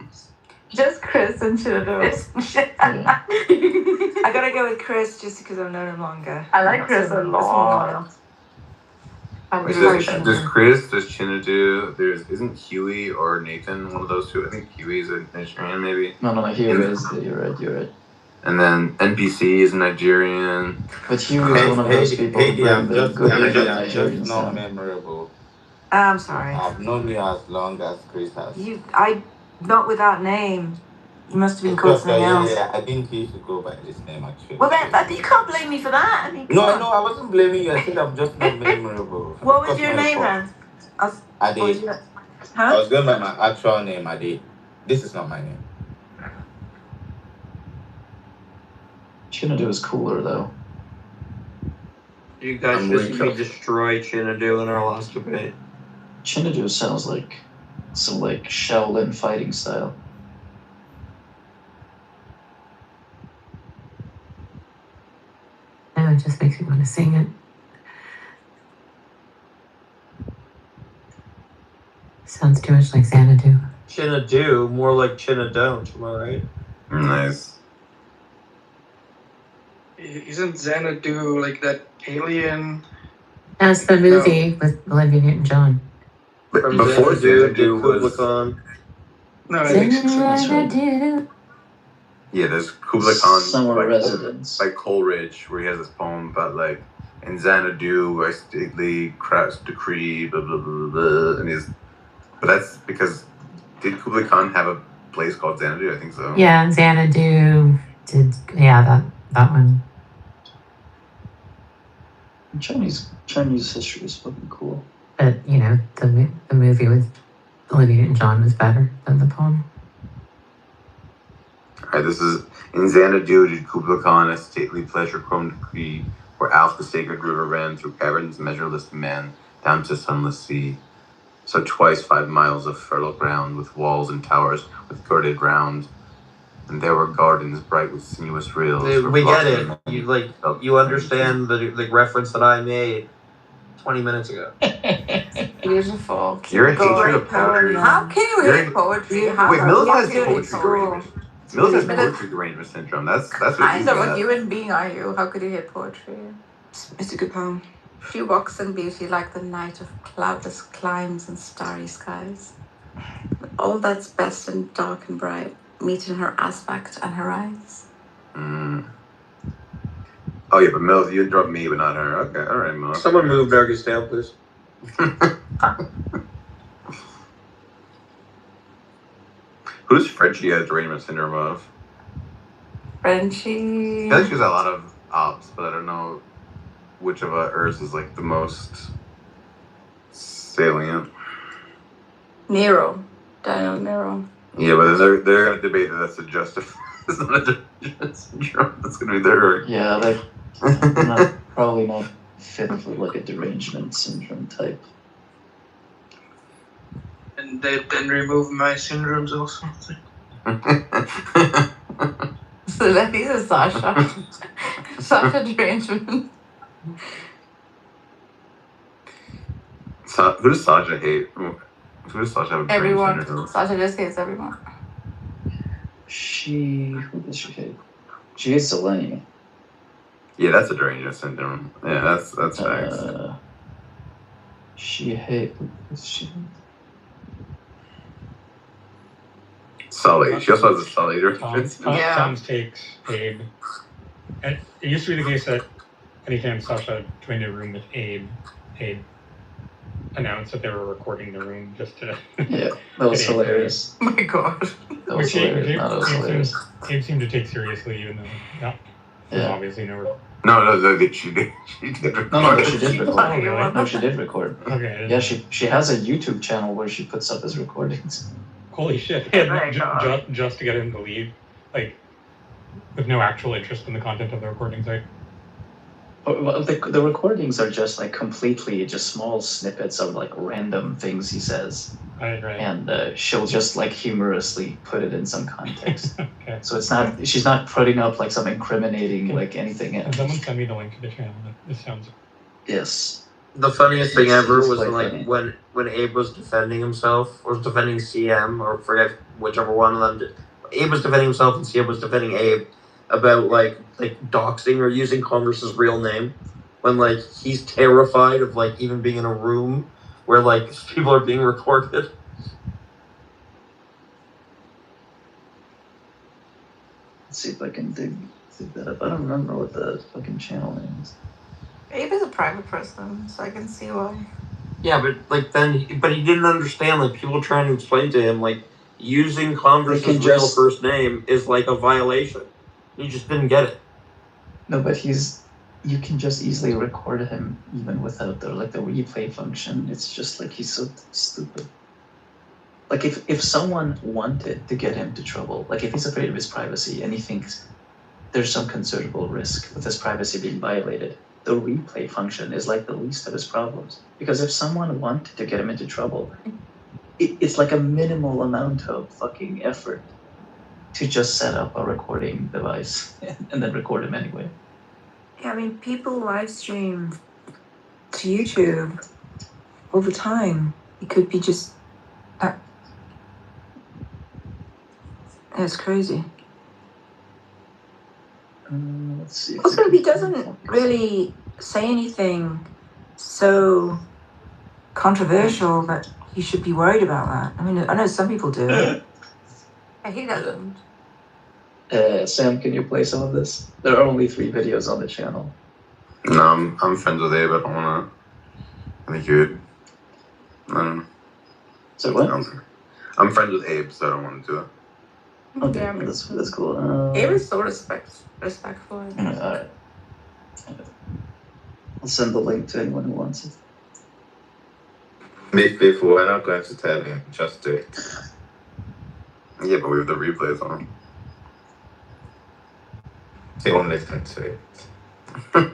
Just Chris and Chinedu. I gotta go with Chris just because I've known him longer. I like Chris a lot. There's Chris, there's Chinedu, isn't Huey or Nathan one of those two? I think Huey's a Nigerian maybe. No, Huey is. You're right. And then NPC is Nigerian. But Huey is one of those people who bring the good Nigerians not down. memorable. I'm sorry. I've known you as long as Chris has. Not with that name. You must have been It's called just that, something else. yeah, I think he should go by this name actually. Well, then you can't blame me for that. I mean, No, come on. I wasn't blaming you. I said I'm just not memorable. What was your name then? Ade. I was going by my actual name, Ade. This is not my name. Chinedu is cooler though. You guys just destroyed Chinedu in our last debate. Chinedu sounds like some like Shaolin fighting style. No, it just makes me want to sing it. Sounds too much like Xanadu. Chinedu, more like Chinadon't, am I right? Nice. Isn't Xanadu like that alien? That's the movie with Olivia Newton-John. But before Xanadu was... No, I think Xanadu. Yeah, there's Kublai Khan Summer Residence by Coleridge, where he has this poem about like in Xanadu I stately craft decree blah blah blah blah, and but that's because did Kublai Khan have a place called Xanadu? I think so. Yeah, Xanadu did. Yeah, that one. Chinese history is fucking cool. But you know, the movie with Olivia Newton-John was better than the poem. Alright, this is in Xanadu did Kublai Khan a stately pleasure-chrome decree where Alf the sacred river ran through caverns measureless men down to sunless sea. So twice 5 miles of fertile ground with walls and towers with girded round. And there were gardens bright with sinuous rills. We get it. You understand the reference that I made 20 minutes ago. Beautiful. You're a hatred of poetry. How can you hate poetry? How Wait, Mills has you poetry derangement. Mills has poetry derangement syndrome. That's what Kind he's of. What got. human being are you? How could you hate poetry? It's a good poem. She walks in beauty like the night of cloudless climes and starry skies. All that's best and dark and bright meet in her aspect and her eyes. Oh yeah, but Mills, you interrupt me, but not her. Okay, all right, Mills. Someone move Darkest Tale, please. Who's Frenchie has derangement syndrome of? Frenchie. I feel like she's a lot of ops, but I don't know which of hers is like the most salient. Nero. Daniel Nero. Yeah, but they're gonna debate that that's a it's not a derangement syndrome. That's gonna be their. Yeah, like probably not fit for like a derangement syndrome type. And then remove my syndromes also. So that is a Sasha. Sasha derangement. Who does Sasha hate? Who does Sasha have? Everyone. Sasha just hates everyone. Who does she hate? She hates Zeleny. Yeah, that's a derangement syndrome. Yeah, that's facts. She hate. Sully. She also has a Sully derangement syndrome. Tom's takes Abe. And it used to be the case that anytime Sasha joined a room with Abe announced that they were recording the room just to. Yeah, that was hilarious. Oh my god. That was hilarious. No, that was hilarious. Abe seemed to take seriously, even though there's obviously no. No, she did. She did record. No, she did record. Oh, really? No, she did record. Okay. Yeah, she has a YouTube channel where she puts up his recordings. Holy shit! Just to get him to leave, like, with no actual interest in the content of the recordings, right? Well, the recordings are just like completely just small snippets of like random things he says. Right. And she'll just like humorously put it in some context. Okay. So she's not putting up like some incriminating like anything. Can someone send me the link to the channel? This sounds. Yes. The funniest thing ever was like when Abe was defending himself, or was defending CM, or forget whichever one of them did. Abe was defending himself and CM was defending Abe about like doxing or using Converse's real name, when like he's terrified of like even being in a room where like people are being recorded. Let's see if I can dig that up. I don't remember what the fucking channel name is. Abe is a private person, so I can see why. Yeah, but he didn't understand. Like people trying to explain to him like using Converse's real first name is like a violation. He just didn't get it. No, but you can just easily record him even without the replay function. It's just like he's so stupid. Like if someone wanted to get him to trouble, like if he's afraid of his privacy and he thinks there's some considerable risk with his privacy being violated, the replay function is like the least of his problems. Because if someone wanted to get him into trouble, it's like a minimal amount of fucking effort to just set up a recording device and then record him anyway. Yeah, I mean, people live stream to YouTube all the time. It could be just that. That's crazy. Let's see. Also, he doesn't really say anything so controversial that he should be worried about that. I mean, I know some people do. Yeah, he doesn't. Sam, can you play some of this? There are only 3 videos on the channel. No, I'm friends with Abe. I don't wanna. I think you'd. I don't know. So what? I'm friends with Abe, so I don't want to do it. Okay, that's cool. Abe is so respectful. Alright. I'll send the link to anyone who wants it. Be faithful, we're not going to tell him. Just do it. Yeah, but we have the replays on. Say one last time, say. I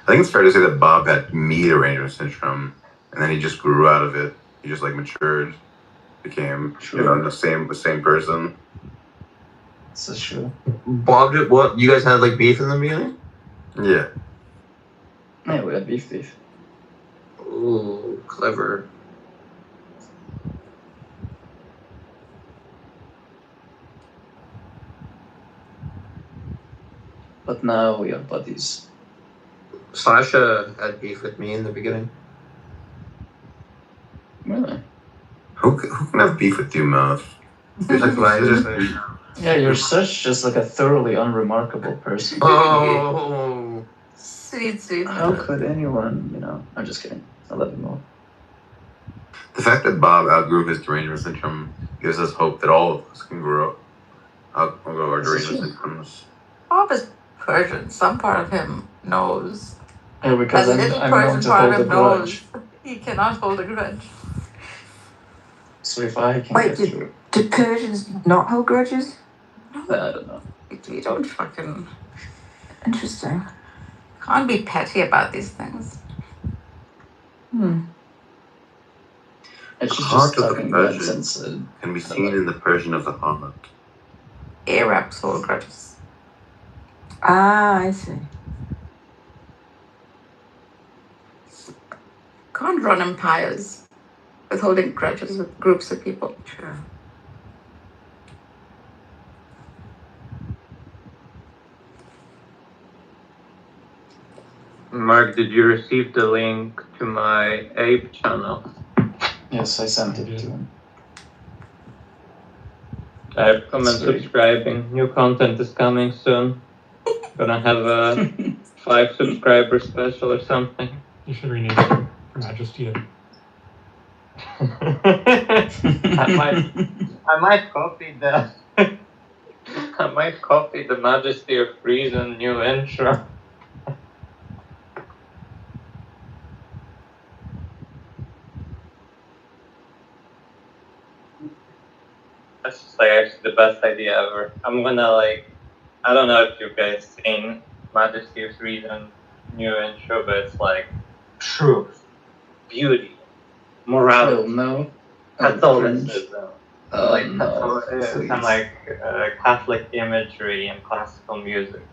think it's fair to say that Bob had meat arrangement syndrome, and then he just grew out of it. He just like matured, became the same person. This is true. Bob did what? You guys had like beef in the beginning? Yeah. Yeah, we had beef. Ooh, clever. But now we are buddies. Sasha had beef with me in the beginning. Really? Who can have beef with you, Mouth? Yeah, you're such just like a thoroughly unremarkable person. Oh. Sweet. How could anyone, I'm just kidding. I love you more. The fact that Bob outgrew his derangement syndrome gives us hope that all of us can outgrow our derangement syndromes. Bob is Persian. Some part of him knows. Yeah, because That little I'm known Persian to part hold of a him knows. grudge. He cannot hold a grudge. So if I can Wait, get through, do Persians not hold grudges? I don't know. You don't fucking... Interesting. Can't be petty about these things. It's The just heart of the talking Persian nonsense. can be seen in the Persian of the heart. Arabs hold grudges. Ah, I see. Can't run empires with holding grudges with groups of people. True. Mark, did you receive the link to my Ape channel? Yes, I sent it to him. I've come and subscribing. New content is coming soon. Gonna have a 5 subscriber special or something. You should rename it Her Majesty. I might copy the Majesty of Reason new intro. That's just like actually the best idea ever. I'm gonna I don't know if you guys seen Majesty of Reason new intro, but it's like truth, beauty, morality. No. That's all it says. No, And like Catholic imagery and classical music.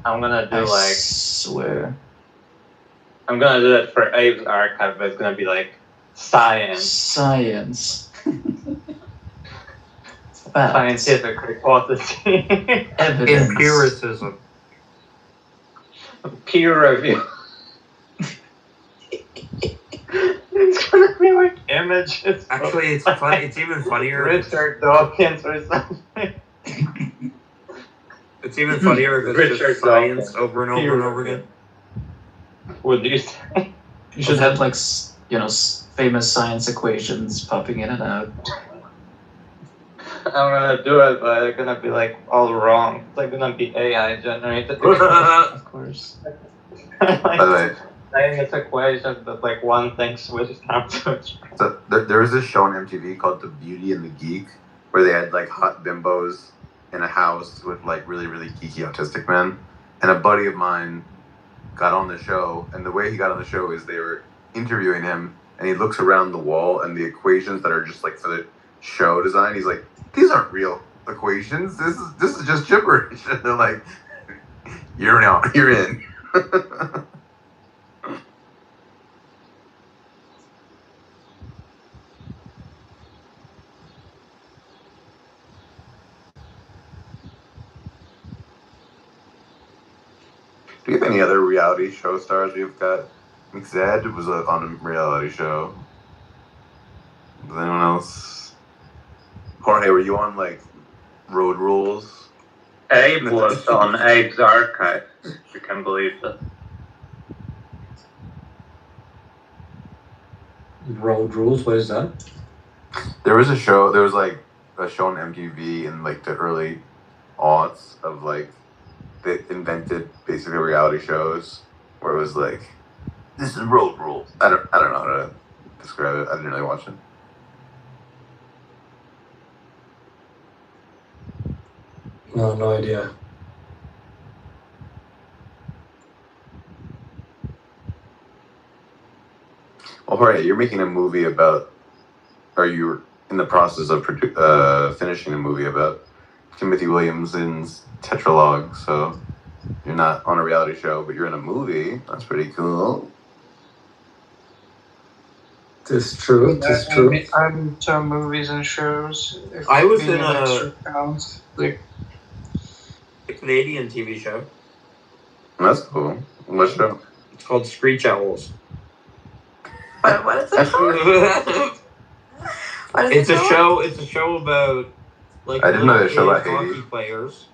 I'm gonna do I swear. I'm gonna do that for Abe's archive, but it's gonna be like science. Scientific hypothesis. Evidence. Empiricism. Peer review. It's gonna be like images. Actually, it's funny. It's even funnier. Richard Dawkins or something. It's even funnier if it's just science over and over and over again. What do you say? You should have famous science equations popping in and out. I'm gonna do it, but it's gonna be like all wrong. It's like gonna be AI generated. Of course. By the way, saying it's equations, but like one thing switched out to it. so there was this show on MTV called The Beauty and the Geek, where they had like hot bimbos in a house with like really, really geeky autistic men. And a buddy of mine got on the show, and the way he got on the show is they were interviewing him, and he looks around the wall, and the equations that are just like for the show design, he's like, these aren't real equations. This is just gibberish. And they're like, you're in. Do you have any other reality show stars we've got? Zed was on a reality show. Was anyone else? Jorge, were you on like Road Rules? Abe was on Abe's archive. You can believe that. Road Rules, what is that? There was a show. There was like a show on MTV in like the early aughts of like they invented basically reality shows where it was like, this is road rules. I don't know how to describe it. I didn't really watch it. No idea. Well, Jorge, you're making a movie about, or you're in the process of finishing a movie about Timothy Williamson's tetralogue. So you're not on a reality show, but you're in a movie. That's pretty cool. This is true. I'm into movies and shows. I was Being in an a extra counts. Like, Canadian TV show. That's cool. What show? It's called Screech Owls. What is it called? It's a show. It's a show about like I didn't know they show little about kid Haiti. hockey players.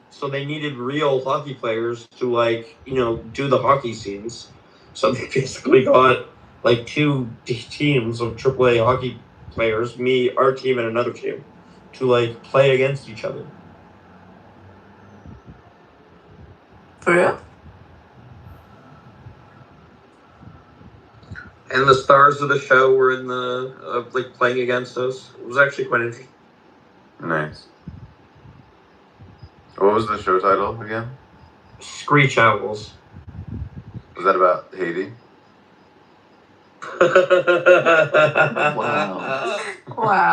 So they needed real hockey players to like do the hockey scenes. So they basically got like two teams of AAA hockey players, me, our team, and another team, to like play against each other. For real? And the stars of the show were in the like playing against us. It was actually quite interesting. Nice. What was the show title again? Screech Owls. Was that about Haiti? Wow. Wow.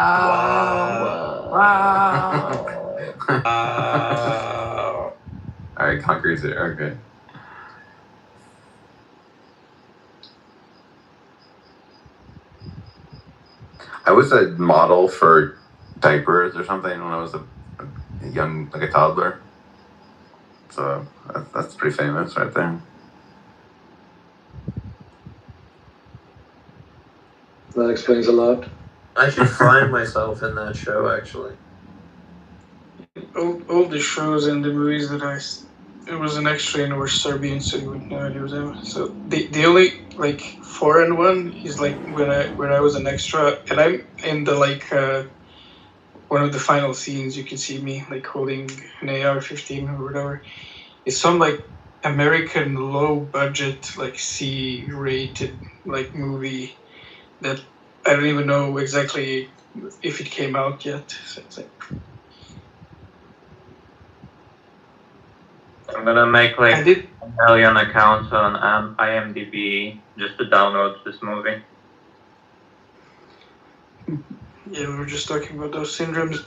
All right, concrete's there. Okay. I was a model for diapers or something when I was a young, like a toddler. So that's pretty famous right there. That explains a lot. I should find myself in that show actually. all the shows and the movies that it was an extra in were Serbian, so you wouldn't know any of them. So the only like foreign one is like when I was an extra, and I'm in the like one of the final scenes. You can see me like holding an AR-15 or whatever. It's some like American low budget like C-rated like movie that I don't even know exactly if it came out yet. So it's like, I'm gonna make like a million accounts on IMDb just to download this movie. yeah, we were just talking about those syndromes.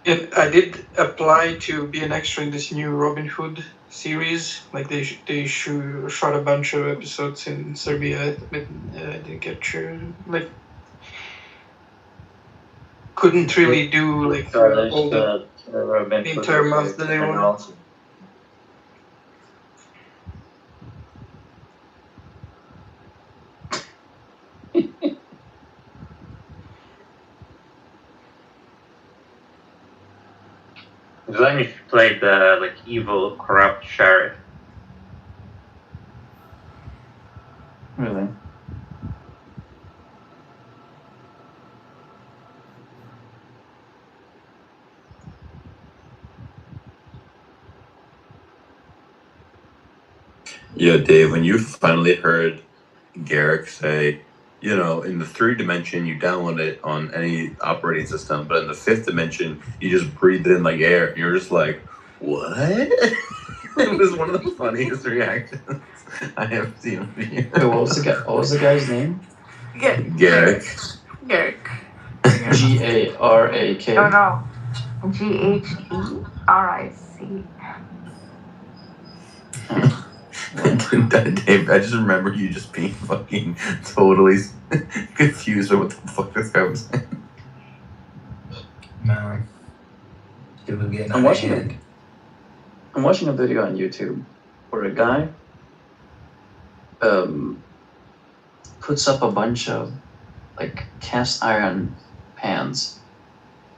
And I did apply to be an extra in this new Robin Hood series. Like they shot a bunch of episodes in Serbia, but I didn't get through. Like couldn't really do like all the entire month that they wanted. Then you should play the like evil, corrupt sheriff. Really? Yeah, Dave, when you finally heard Garrick say, you know, in the 3rd dimension, you download it on any operating system, but in the 5th dimension, you just breathe it in like air. And you're just like, what? It was one of the funniest reactions I have seen of you. Wait, what was the guy's name? Garrick. Garrick. G-A-R-A-K. Oh no. G-H-E-R-I-C. Dave, I just remember you just being fucking totally confused with what the fuck this guy was saying. No. It was getting I'm watching a video on YouTube where a guy puts up a bunch of like cast iron pans,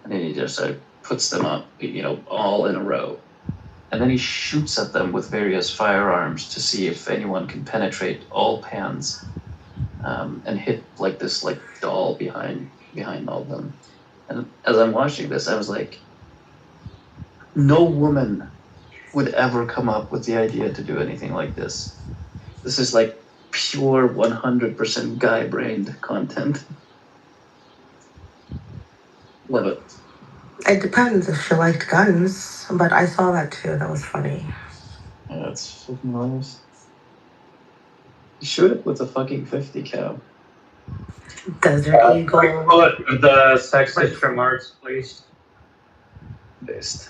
and then he just puts them up, all in a row. And then he shoots at them with various firearms to see if anyone can penetrate all pans. and hit like this like doll behind all of them. And as I'm watching this, I was like, no woman would ever come up with the idea to do anything like this. This is like pure 100% guy-brained content. Love it. It depends if she liked guns, but I saw that too. That was funny. Yeah, that's fucking hilarious. Shoot it with a fucking 50 cal. Desert Eagle. Put the sexist remarks, please. Based.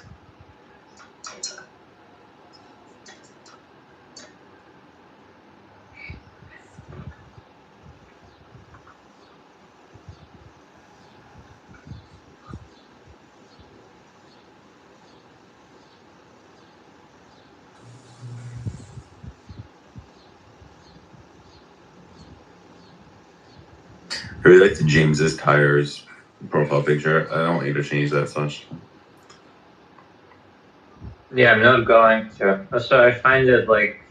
I really like the James's Tires profile picture. I don't want you to change that such. Yeah, I'm not going to. Also, I find it like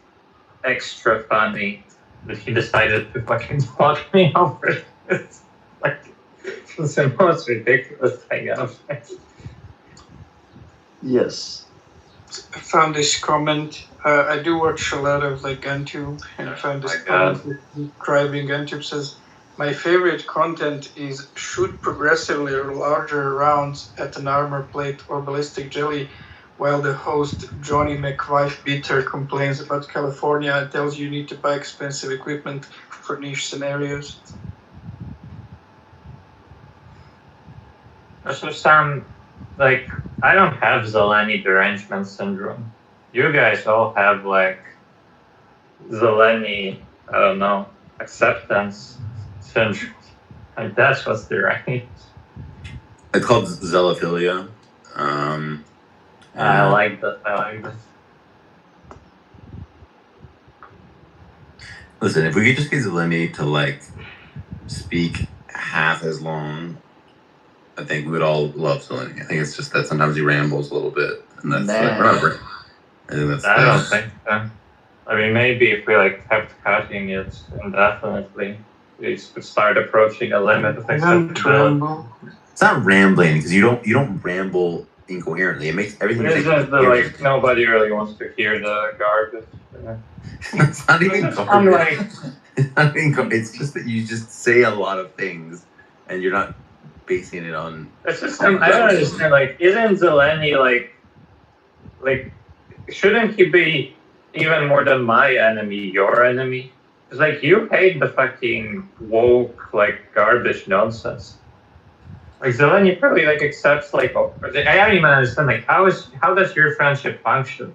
extra funny that he decided to fucking fuck me over. It's like it's the most ridiculous thing ever. Yes. I found this comment. I do watch a lot of like GunTube, and I found this comment describing GunTube says, "My favorite content is shoot progressively larger rounds at an armor plate or ballistic jelly, while the host Johnny McWife Beater complains about California and tells you need to buy expensive equipment for niche scenarios." So Sam, like, I don't have Zeleny derangement syndrome. You guys all have like Zeleny, I don't know, acceptance syndrome. And that's what's deranged. It's called zelophilia. I like that. I like that. Listen, if we could just get Zeleny to like speak half as long, I think we would all love Zeleny. I think it's just that sometimes he rambles a little bit, and that's like whatever. I think that's. I don't think so. I mean, maybe if we like kept cutting it indefinitely, we could start approaching a limit of acceptability. It's not rambling because you don't ramble incoherently. It makes everything. It's just that like nobody really wants to hear the garbage. It's not even garbage. It's not even garbage. It's just that you just say a lot of things, and you're not basing it on. It's just I don't understand. Like, isn't Zeleny like shouldn't he be even more than my enemy, your enemy? It's like you hate the fucking woke like garbage nonsense. Like Zeleny probably like accepts like I don't even understand like how does your friendship function?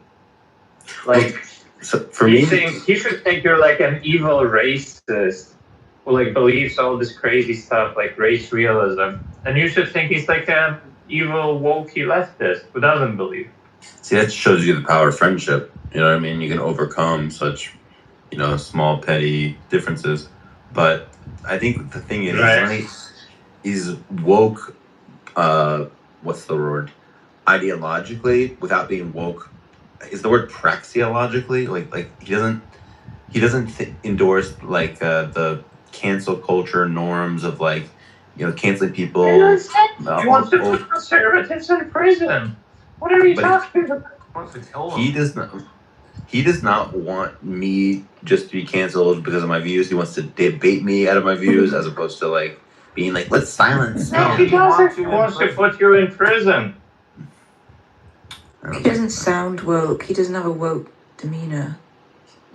Like so for me, he should think you're like an evil racist who like believes all this crazy stuff like race realism, and you should think he's like an evil wokey leftist who doesn't believe. See, that shows you the power of friendship. You know what I mean? You can overcome such, small petty differences. But I think the thing is, he's woke. What's the word? Ideologically, without being woke, is the word praxeologically? Like he doesn't endorse like the cancel culture norms of like canceling people. He wants to put conservatives in prison. What are you talking about? He does not want me just to be canceled because of my views. He wants to debate me out of my views as opposed to like being like, let's silence him. No, he doesn't. He wants to put you in prison. He doesn't sound woke. He doesn't have a woke demeanor.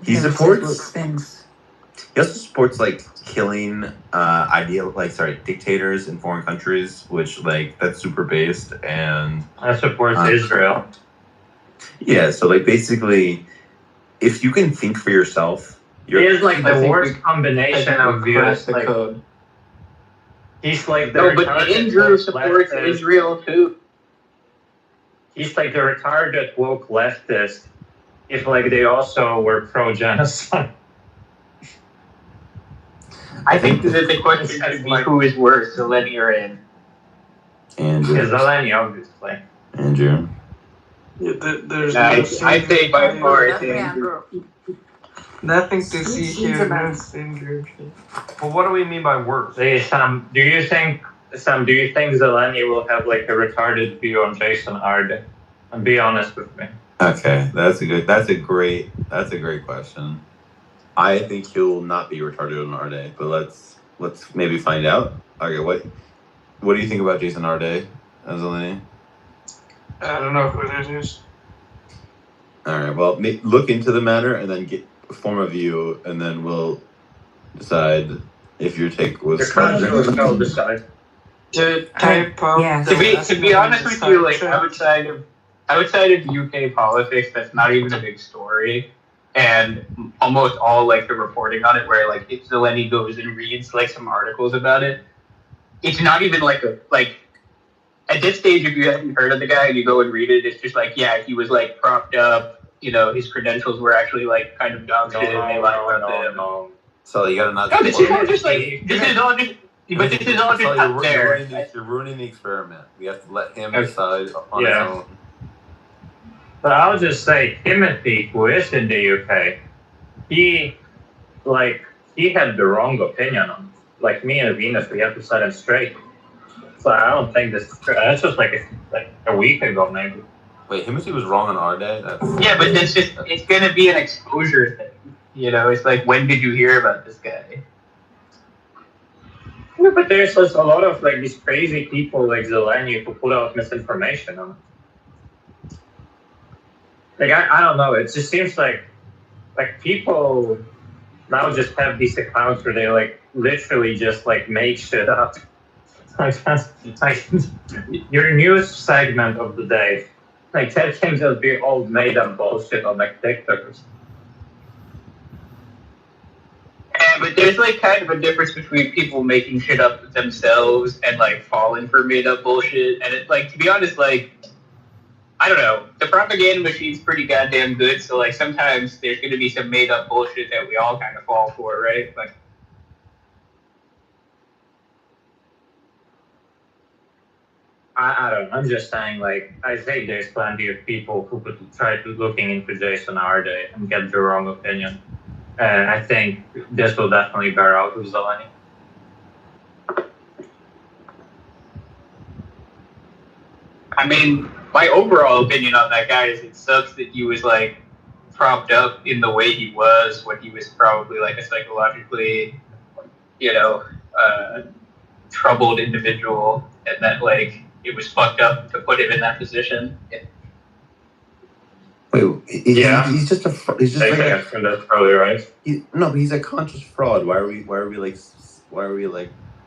He supports woke things. He also supports like killing dictators in foreign countries, which like that's super based, and I support Israel. Yeah, so like basically, if you can think for yourself, he is like the worst combination of views. Like, code. He's like the but Andrew supports Israel too. He's like the retarded woke leftist. If like they also were pro genocide. I think that the question should be who is worse, Zeleny or Andrew? Andrew. Yeah, Zeleny, obviously. Andrew. Yeah, there's. I'd say by far it's Andrew. Nothing to see here, nothing good. Well, what do we mean by worse? Hey, Sam, do you think Zeleny will have like a retarded view on Jason Arde? And be honest with me. Okay, that's a great question. I think he'll not be retarded on Arde, but let's maybe find out. Okay, what do you think about Jason Arde, Zeleny? I don't know who that is. All right, well, look into the matter and then form a view, and then we'll decide if your take was. I'll decide. The type of To be honest with you, like outside of UK politics, that's not even a big story, and almost all like the reporting on it, where like if Zeleny goes and reads like some articles about it, it's not even like at this stage, if you haven't heard of the guy and you go and read it, it's just like, yeah, he was like propped up, you know, his credentials were actually like kind of dog shit and they lied about them. So you gotta not. No, this is all just like this is all just. But this is all just up there. You're ruining the experiment. We have to let him decide on his own. But I'll just say, Timothy, who is in the UK, he had the wrong opinion on. Like me and Venus, we have to set him straight. So I don't think this is true. That's just like a week ago, maybe. Wait, Timothy was wrong on our day? Yeah, but it's gonna be an exposure thing. You know, it's like, when did you hear about this guy? Yeah, but there's just a lot of like these crazy people like Zeleny who put out misinformation on it. Like I don't know. It just seems like people now just have these accounts where they like literally just like make shit up. Like your news segment of the day, like that can just be all made up bullshit on like TikTok. But there's like kind of a difference between people making shit up themselves and like falling for made up bullshit. And it's like, to be honest, like, I don't know, the propaganda machine's pretty goddamn good. So like sometimes there's going to be some made up bullshit that we all kind of fall for, right? Like, I don't know. I'm just saying, like, I think there's plenty of people who could try to looking into Jason Arde and get the wrong opinion. And I think this will definitely bear out with Zeleny. I mean, my overall opinion on that guy is it sucks that he was like propped up in the way he was when he was probably like a psychologically, you know, troubled individual, and that like it was fucked up to put him in that position. Wait, he's just a he's just that's probably right. But he's a conscious fraud. Why are we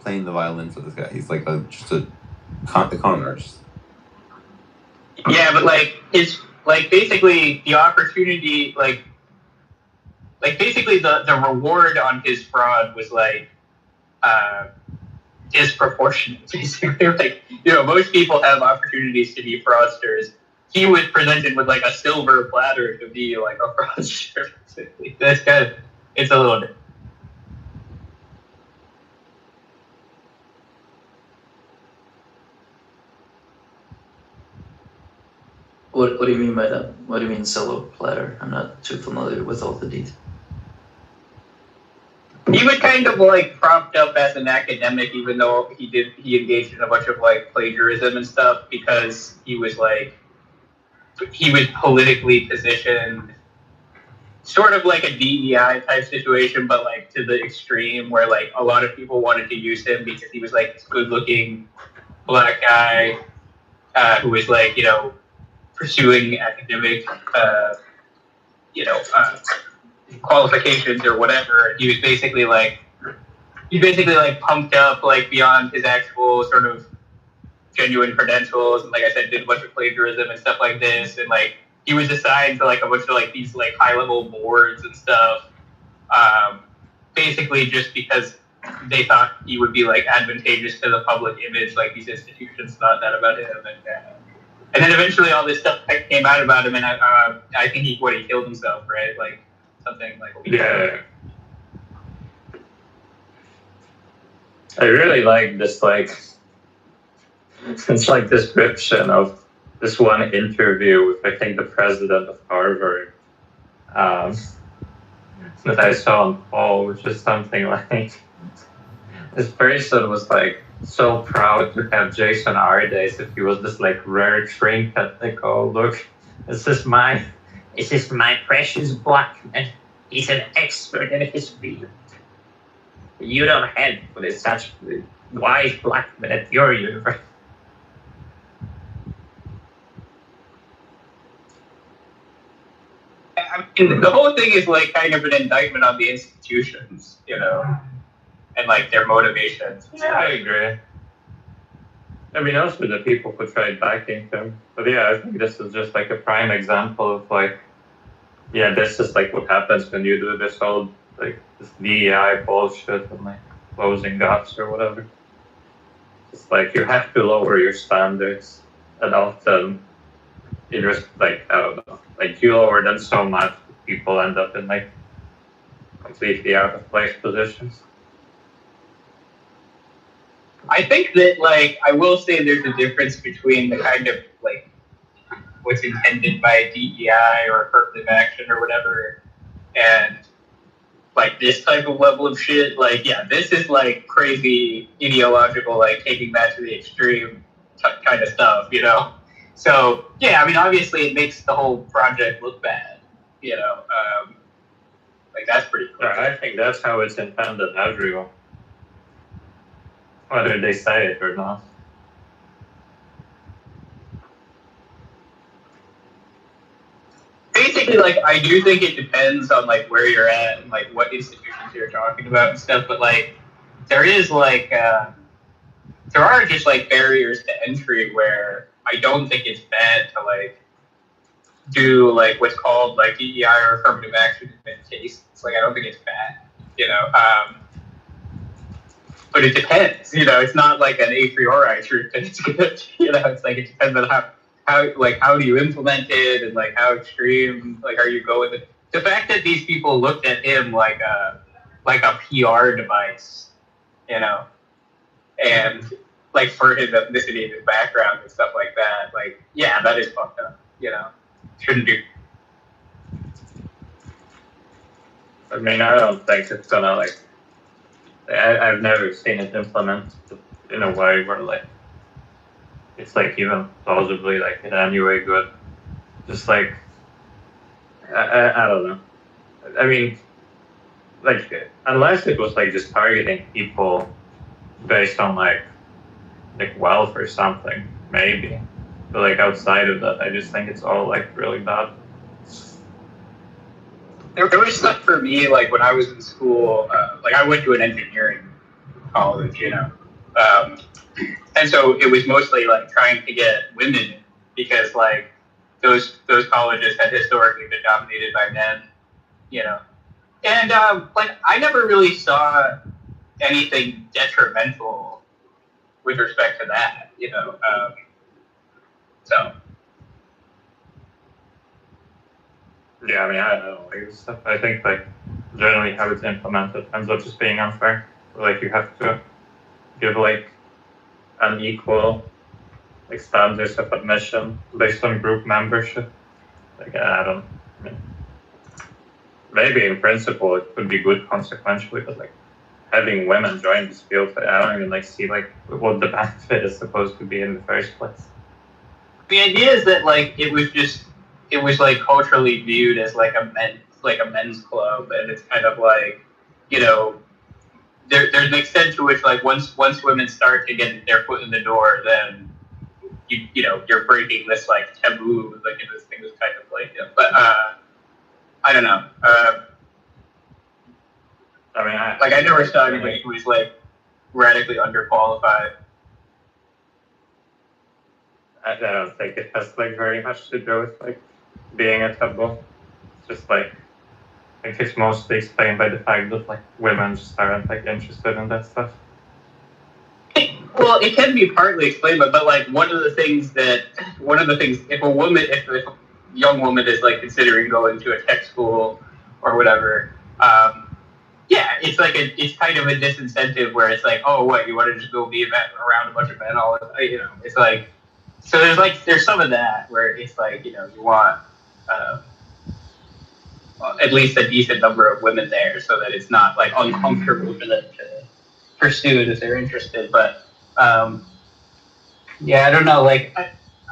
playing the violin for this guy? He's like just a con artist. Yeah, but like his basically the opportunity basically the reward on his fraud was like disproportionate. Basically, like, you know, most people have opportunities to be fraudsters. He was presented with like a silver platter to be like a fraudster. That's kind of, it's a little different. What do you mean by that? What do you mean silver platter? I'm not too familiar with all the details. He was kind of like propped up as an academic, even though he engaged in a bunch of like plagiarism and stuff, because he was politically positioned, sort of like a DEI type situation, but like to the extreme where like a lot of people wanted to use him because he was like this good-looking black guy who was like, you know, pursuing academic, qualifications or whatever. He was basically like pumped up like beyond his actual sort of genuine credentials, and like I said, did a bunch of plagiarism and stuff like this, and like he was assigned to like a bunch of like these like high level boards and stuff, basically just because they thought he would be like advantageous to the public image, like these institutions thought that about him, and then eventually all this stuff came out about him, and I think he killed himself, right? Like something like I really like this it's like description of this one interview with I think the president of Harvard, that I saw on Paul, which is something like this person was like so proud to have Jason Ardays if he was this like rare trinket. Like, oh look, this is my precious black man. He's an expert in his field. You don't have such wise black men at your university. I mean, the whole thing is like kind of an indictment on the institutions, you know, and like their motivations. Yeah, I agree. I mean, also the people who tried backing him. But yeah, I think this is just like a prime example of like, yeah, this is like what happens when you do this whole like this DEI bullshit and like closing gaps or whatever. It's like you have to lower your standards, and often it just like I don't know, like you lower them so much people end up in like completely out of place positions. I think that, like, I will say there's a difference between the kind of, like, what's intended by DEI or affirmative action or whatever, and, like, this type of level of shit. Like, yeah, this is, like, crazy ideological, like, taking that to the extreme kind of stuff, you know? So, yeah, I mean, obviously it makes the whole project look bad, you know? Like, that's pretty cool. I think that's how it's intended, everyone. Whether they say it or not. Basically, like, I do think it depends on, like, where you're at and, like, what institutions you're talking about and stuff, but, like, there is, like, there are just, like, barriers to entry where I don't think it's bad to, like, do, like, what's called, like, DEI or affirmative action in many cases. Like, I don't think it's bad, you know? But it depends, you know, it's not like an a priori truth that it's good, you know, it's like it depends on how do you implement it and like how extreme, like are you going with the fact that these people looked at him like a PR device, you know, and like for his ethnicity and his background and stuff like that, like, yeah, that is fucked up, you know, shouldn't do. I mean, I don't think it's gonna like, I've never seen it implemented in a way where like it's like even plausibly like in any way good. Just like I don't know. I mean, like unless it was like just targeting people based on like wealth or something, maybe. But like outside of that, I just think it's all like really bad. There was stuff for me, like when I was in school, like I went to an engineering college, you know, and so it was mostly like trying to get women in because like those colleges had historically been dominated by men, you know, and like I never really saw anything detrimental with respect to that, you know, so. Yeah, I mean, I don't know, like stuff. I think like generally how it's implemented ends up just being unfair. Like you have to give like unequal like standards of admission based on group membership. Like I don't. I mean, maybe in principle it could be good consequentially, but like having women join this field, I don't even like see like what the benefit is supposed to be in the first place. The idea is that like it was like culturally viewed as like a men's club, and it's kind of like, you know, there's an extent to which like once women start to get their foot in the door, then you know you're breaking this like taboo, like this thing was kind of like, but I don't know. I mean, I never saw anybody who was like radically underqualified. I don't think it has like very much to do with like being a taboo. It's just like I think it's mostly explained by the fact that like women just aren't like interested in that stuff. Well, it can be partly explained, but like one of the things if a young woman is like considering going to a tech school or whatever, yeah, it's like it's kind of a disincentive where it's like, oh, what, you want to just go be around a bunch of men all the time, you know? It's like, so there's some of that where it's like, you know, you want at least a decent number of women there, so that it's not like uncomfortable for them to pursue it if they're interested. But yeah, I don't know. Like,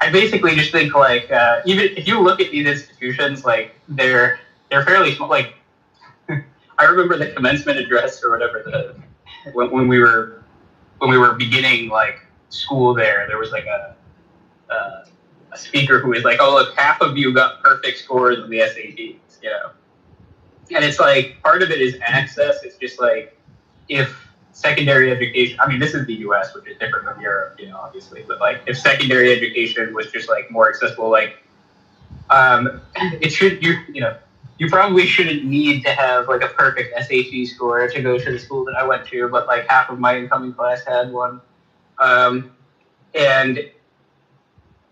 I basically just think like even if you look at these institutions, like they're fairly small. Like, I remember the commencement address or whatever when we were beginning like school there. There was like a speaker who was like, "Oh, look, half of you got perfect scores on the SATs," you know. And it's like part of it is access. It's just like if secondary education. I mean, this is the U.S., which is different from Europe, you know, obviously. But like, if secondary education was just like more accessible, like it should you probably shouldn't need to have like a perfect SAT score to go to the school that I went to, but like half of my incoming class had one. And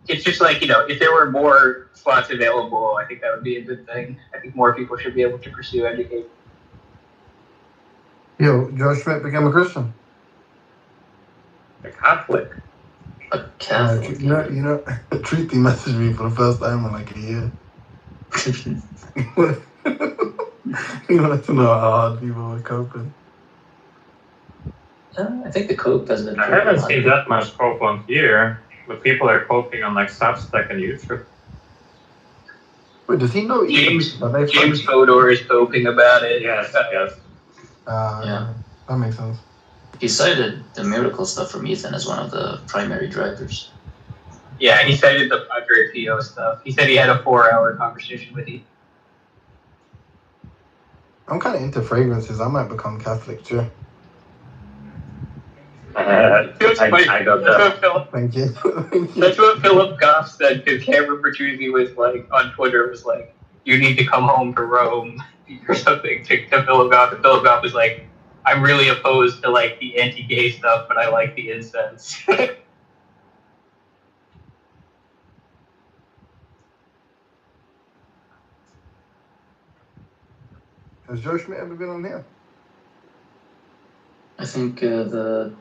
it's just like, if there were more slots available, I think that would be a good thing. I think more people should be able to pursue education. Yo, Joe Schmidt became a Christian. A Catholic. A Catholic. You know, Treaty messaged me for the first time in like a year. You wanted to know how hard people were coping. I think the cope has been. I haven't seen that much cope on here, but people are coping on like Substack and YouTube. Wait, does he know? James Fodor is coping about it. Yes. Yeah, that makes sense. He cited the miracle stuff from Ethan as one of the primary drivers. Yeah, he cited the Padre Pio stuff. He said he had a 4-hour conversation with Ethan. I'm kind of into fragrances. I might become Catholic too. I got that. Thank you. That's what Philip Goff said, because Cameron Bertuzzi was like, on Twitter, was like, you need to come home to Rome, or something, to Philip Goff. And Philip Goff was like, I'm really opposed to like the anti-gay stuff, but I like the incense. Has Joe Schmidt ever been on here? I think the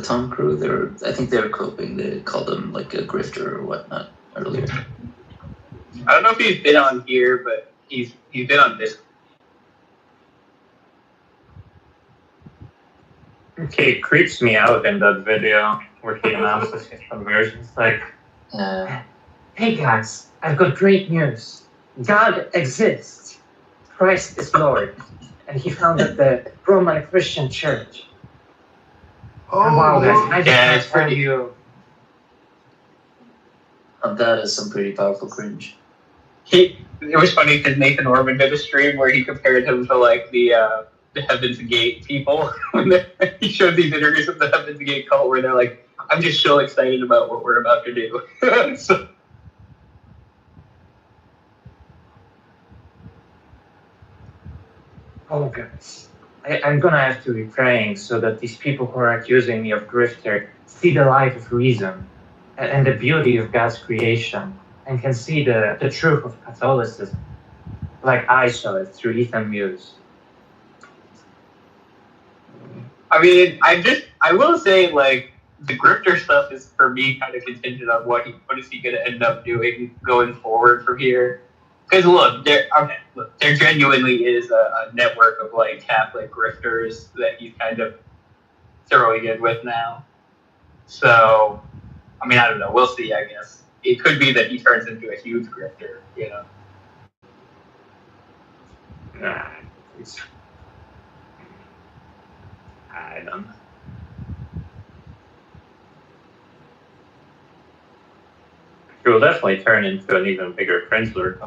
Tom crew, I think they were coping. They called him like a grifter or whatnot earlier. I don't know if he's been on here, but he's been on this. Okay, it creeps me out in that video where he announces his conversion. It's like, hey guys, I've got great news. God exists. Christ is Lord. And he founded the Roman Christian Church. Oh, wow, guys, I yeah, just tell you. That is some pretty powerful cringe. It was funny because Nathan Orban did a stream where he compared him to like the Heaven's Gate people. He showed these interviews with the Heaven's Gate cult where they're like, I'm just so excited about what we're about to do. So, Oh, guys, I'm gonna have to be praying so that these people who are accusing me of grifter see the light of reason and the beauty of God's creation and can see the truth of Catholicism, like I saw it through Ethan Muse. I mean, I will say, like, the grifter stuff is, for me, kind of contingent on what is he going to end up doing going forward from here. Because look, there genuinely is a network of like Catholic grifters that he's kind of throwing in with now. So, I mean, I don't know. We'll see. I guess it could be that he turns into a huge grifter. You know. nah, I don't know. He will definitely turn into an even bigger cringe lord.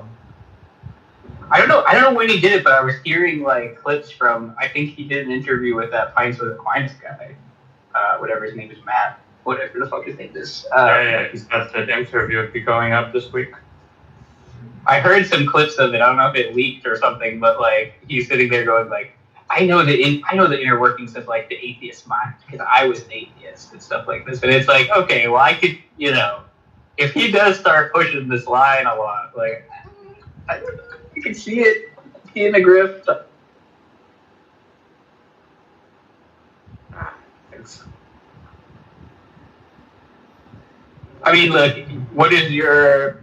I don't know when he did it, but I was hearing like clips from. I think he did an interview with that Pints with Aquinas guy, whatever his name is, Matt, whatever the fuck his name is. Yeah, he's got that interview going up this week. I heard some clips of it. I don't know if it leaked or something, but like he's sitting there going like, I know the inner workings of like the atheist mind because I was an atheist and stuff like this. And it's like, okay, well I could, if he does start pushing this line a lot, like I don't know. You can see it. He in the grift. I mean, look. What is your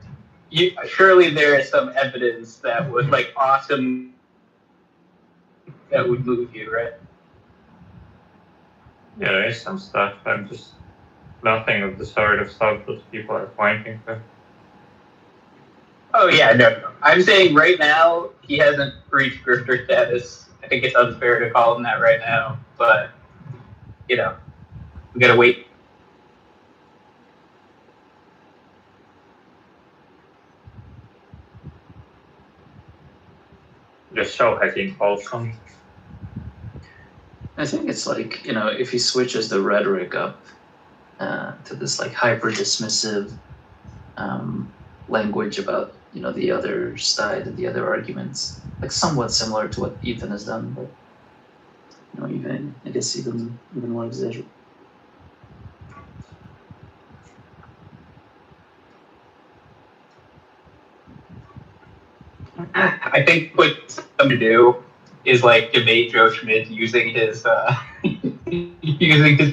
surely there is some evidence that would like awesome that would move you, right? Yeah, there is some stuff. I'm just nothing of the sort of stuff that people are pointing to. Oh yeah, no. I'm saying right now he hasn't reached grifter status. I think it's unfair to call him that right now, but we gotta wait. The show has been wholesome. I think it's like, if he switches the rhetoric up to this like hyper dismissive language about, the other side and the other arguments, like somewhat similar to what Ethan has done, but even I guess even more exaggerated. I think what some to do is like debate Joe Schmidt using his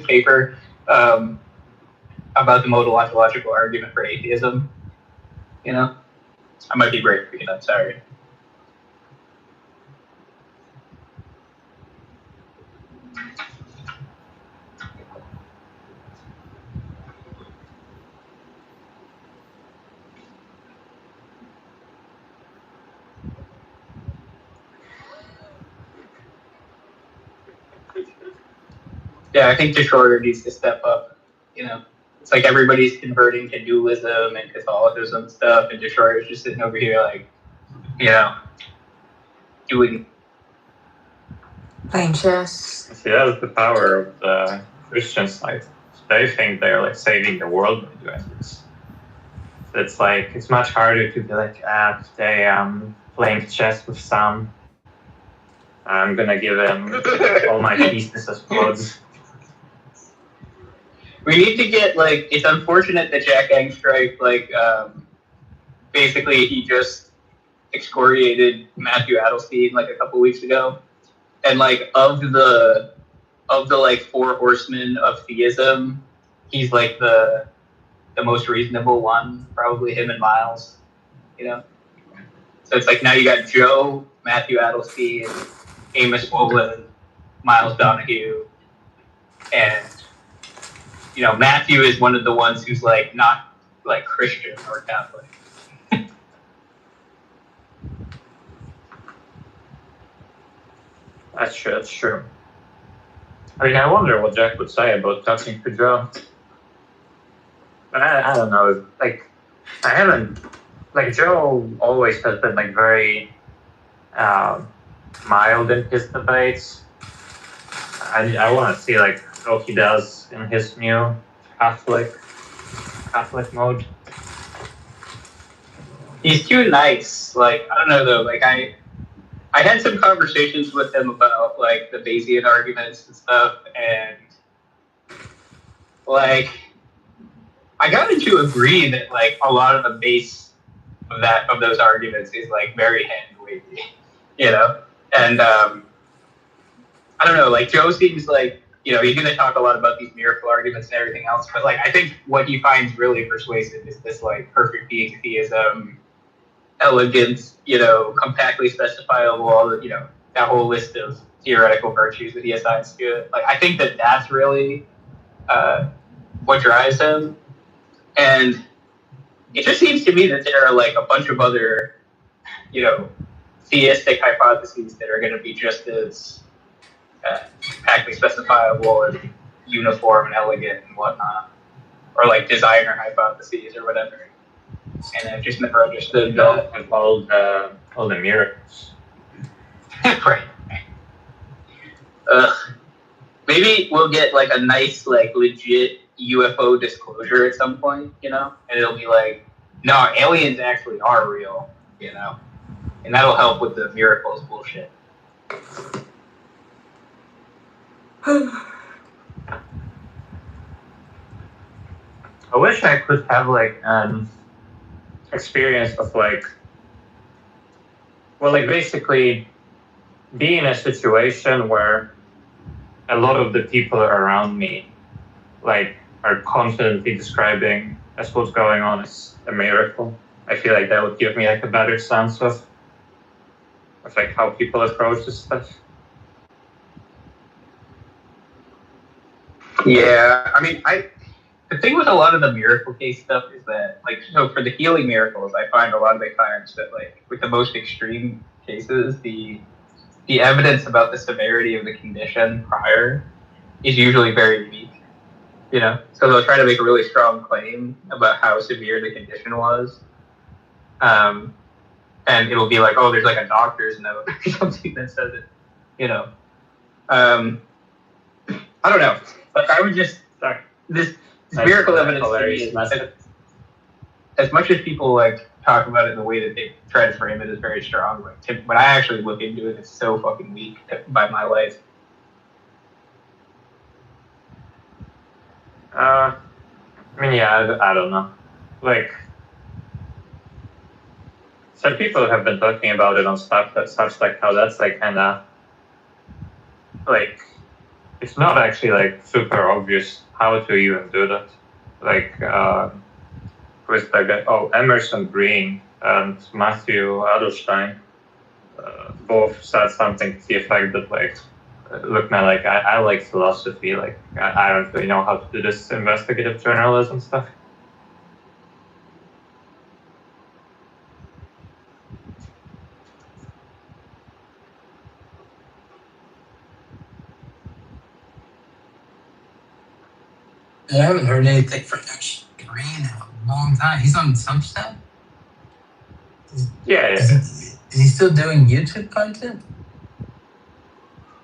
paper about the modal-ontological argument for atheism. I might be breaking up. Sorry. Yeah, I think DeShorter needs to step up. It's like everybody's converting to dualism and Catholicism stuff, and DeShorter's just sitting over here like, doing Playing chess. See, that's the power of the Christians. Like, they think they're like saving the world by doing this. So it's like it's much harder to be like, today I'm playing chess with Sam. I'm gonna give him all my pieces as pawns. We need to get it's unfortunate that Jack Angstreich basically he just excoriated Matthew Adelstein a couple weeks ago, and of the 4 horsemen of theism, he's the most reasonable one, probably him and Miles. So it's now you got Joe, Matthew Adelstein, Amos Wolin, Miles Donahue, and Matthew is one of the ones who's not Christian or Catholic. That's true. I mean, I wonder what Jack would say about talking to Joe. But I don't know. I haven't. Joe always has been very mild in his debates. I want to see how he does in his new Catholic mode. He's too nice. I don't know though. I had some conversations with him about the Bayesian arguments and stuff, and I got him to agree that a lot of the base of those arguments is very hand wavy, and I don't know. Joe seems he's going to talk a lot about these miracle arguments and everything else, but I think what he finds really persuasive is this perfect being theism, elegant, compactly specifiable, all the, that whole list of theoretical virtues that he assigns to it. I think that that's really what drives him, and it just seems to me that there are a bunch of other, theistic hypotheses that are going to be just as compactly specifiable and uniform and elegant and whatnot, or designer hypotheses or whatever. And I've just never understood that. With all the miracles. Right. Maybe we'll get a nice legit UFO disclosure at some point, and it'll be no, aliens actually are real, and that'll help with the miracles bullshit. I wish I could have an experience of basically be in a situation where a lot of the people around me are confidently describing as what's going on as a miracle. I feel like that would give me like a better sense of like how people approach this stuff. Yeah, I mean, the thing with a lot of the miracle case stuff is that, like, so for the healing miracles, I find a lot of the times that, like, with the most extreme cases, the evidence about the severity of the condition prior is usually very weak. You know, so they'll try to make a really strong claim about how severe the condition was, and it'll be like, oh, there's like a doctor's note or something that says it. You know, I don't know. Like, I would just this miracle evidence to me is as much as people like talk about it in the way that they try to frame it is very strong. Like, when I actually look into it, it's so fucking weak by my life. I mean, yeah, I don't know. Like, some people have been talking about it on stuff like how that's like kind of like it's not actually like super obvious how to even do that. Like, with the guy, Emerson Green and Matthew Adelstein both said something to the effect that, like, look, man, like, I like philosophy, like, I don't really know how to do this investigative journalism stuff. I haven't heard anything from Ash Green in a long time. He's on Substack? Yeah. Is he still doing YouTube content?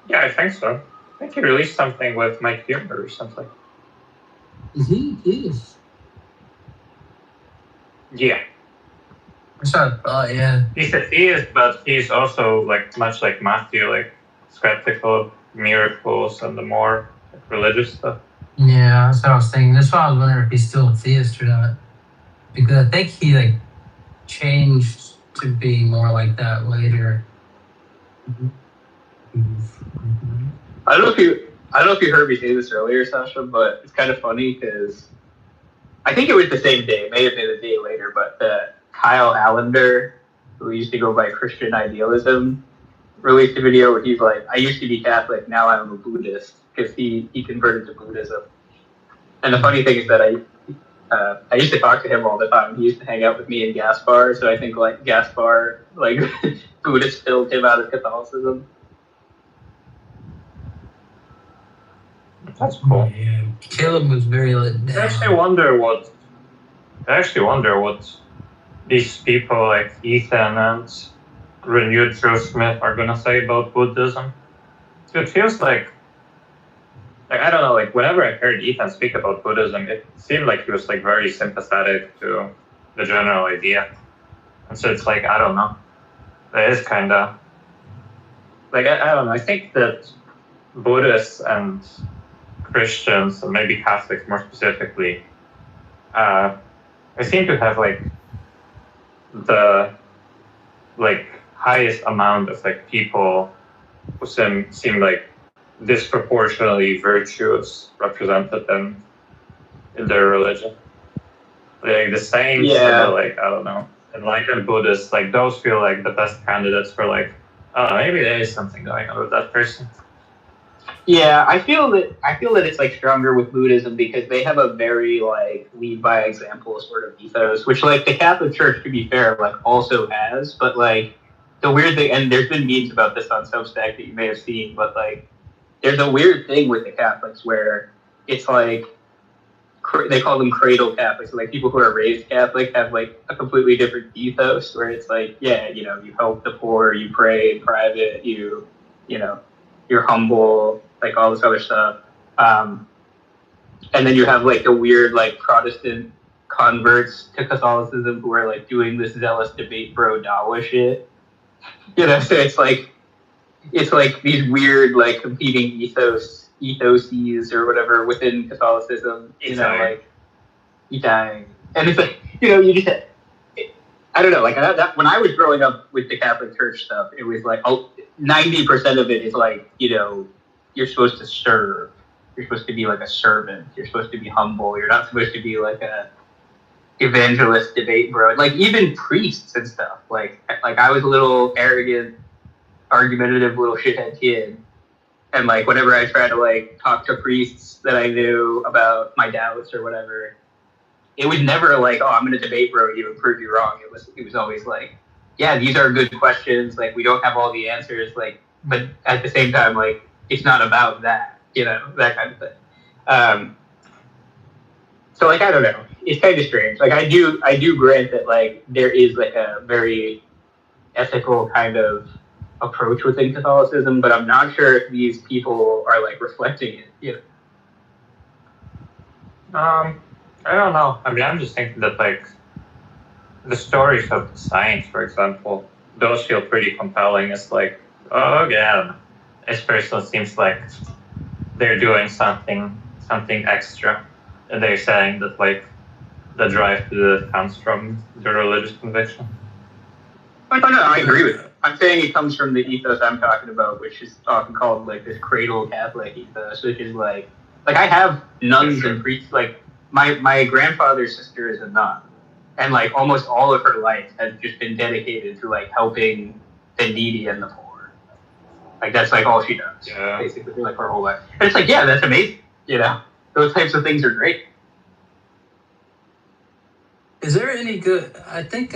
Yeah, I think so. I think he released something with Mike Humor or something. He is. Yeah. That's what I thought, yeah. He said he is, but he's also, like, much like Matthew, like, skeptical of miracles and the more like, religious stuff. Yeah, that's what I was thinking. That's why I was wondering if he's still a theist or not. Because I think he, like, changed to be more like that later. I don't know if you heard me say this earlier, Sasha, but it's kind of funny because I think it was the same day. It may have been a day later, but Kyle Allender, who used to go by Christian Idealism, released a video where he's like, I used to be Catholic, now I'm a Buddhist, because he converted to Buddhism. And the funny thing is that I used to talk to him all the time. He used to hang out with me in Gaspar, so I think like Gaspar, like Buddhist filled him out of Catholicism. That's cool. Yeah, Caleb was very lit down. I actually wonder what these people like Ethan and renewed Joe Smith are gonna say about Buddhism. So it feels like I don't know, like whenever I heard Ethan speak about Buddhism, it seemed like he was like very sympathetic to the general idea. And so it's like, I don't know. That is kind of like, I don't know. I think that Buddhists and Christians, and maybe Catholics more specifically, I seem to have like the like highest amount of like people who seem like disproportionately virtuous represented in their religion. Like the saints, like I don't know, enlightened Buddhists, like those feel like the best candidates for like, maybe there is something going on with that person. Yeah, I feel that it's like stronger with Buddhism because they have a very like lead by example sort of ethos, which like the Catholic Church, to be fair, like also has. But like the weird thing, and there's been memes about this on Substack that you may have seen, but like there's a weird thing with the Catholics where it's like they call them cradle Catholics. So like people who are raised Catholic have like a completely different ethos where it's like, yeah, you know, you help the poor, you pray in private, you know, you're humble, like all this other stuff. And then you have like the weird like Protestant converts to Catholicism who are like doing this zealous debate bro dawa shit. You know, so it's like these weird like competing ethoses or whatever within Catholicism. You know, like Itang. And it's like, you know, you just I don't know, like that when I was growing up with the Catholic Church stuff, it was like 90% of it is like, you know, you're supposed to serve. You're supposed to be like a servant. You're supposed to be humble. You're not supposed to be like a, evangelist debate, bro. Like even priests and stuff. Like I was a little arrogant, argumentative little shithead kid, and like whenever I tried to like talk to priests that I knew about my doubts or whatever, it was never like, oh, I'm going to debate bro you and prove you wrong. It was always like, yeah, these are good questions. Like we don't have all the answers. Like, but at the same time, like it's not about that, that kind of thing. So like I don't know, it's kind of strange. Like I do grant that like there is like a very ethical kind of approach within Catholicism, but I'm not sure if these people are like reflecting it. I don't know. I mean, I'm just thinking that like the stories of the saints, for example, those feel pretty compelling. It's like, oh yeah, this person seems like they're doing something extra. And they're saying that like the drive to it comes from the religious conviction. Oh, no, I agree with it. I'm saying it comes from the ethos I'm talking about, which is often called like this cradle Catholic ethos, which is like I have nuns and priests. Like my grandfather's sister is a nun, and like almost all of her life has just been dedicated to like helping the needy and the poor. Like that's like all she does, basically, like her whole life. And it's like, yeah, that's amazing. Those types of things are great. Is there any good? I think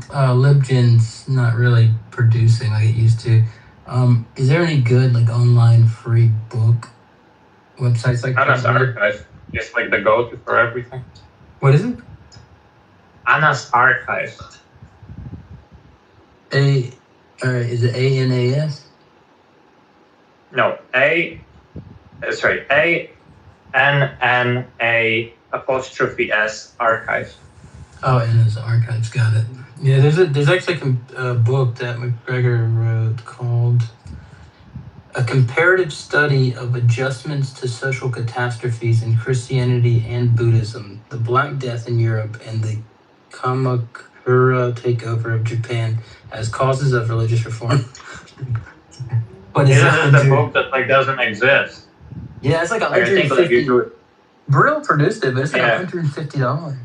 LibGen's not really producing like it used to. Is there any good like online free book websites like Anna's that? Archive is like the go-to for everything. What is it? Anna's Archive. Is it ANAS? No, ANNA''S Archive. Oh, ANAS Archives, got it. Yeah, there's actually a book that McGregor wrote called A Comparative Study of Adjustments to Social Catastrophes in Christianity and Buddhism, the Black Death in Europe and the Kamakura Takeover of Japan as Causes of Religious Reform. But this is the book that like doesn't exist. Yeah, it's like I think like you do it. Brill produced it, but it's like $150.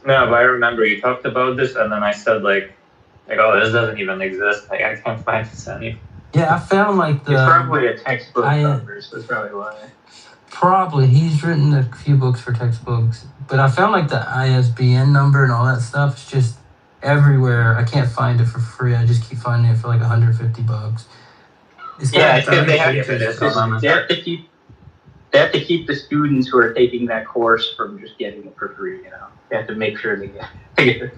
No, but I remember you talked about this, and then I said like, oh, this doesn't even exist. Like I can't find this anywhere. Yeah, I found like the. It's probably a textbook cover, so that's probably why. Probably he's written a few books for textbooks, but I found like the ISBN number and all that stuff. It's just everywhere. I can't find it for free. I just keep finding it for like $150. Yeah, because they have to keep the students who are taking that course from just getting it for free. They have to make sure they get it.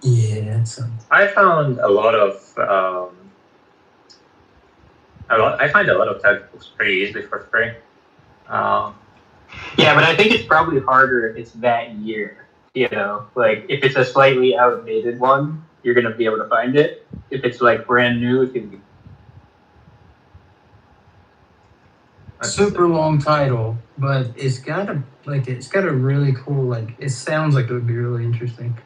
Yeah, I found a lot of I find a lot of textbooks pretty easily for free. Yeah, but I think it's probably harder if it's that year. Like if it's a slightly outdated one, you're gonna be able to find it. If it's like brand new, it's gonna be super long title, but it's got a really cool like. It sounds like it would be really interesting.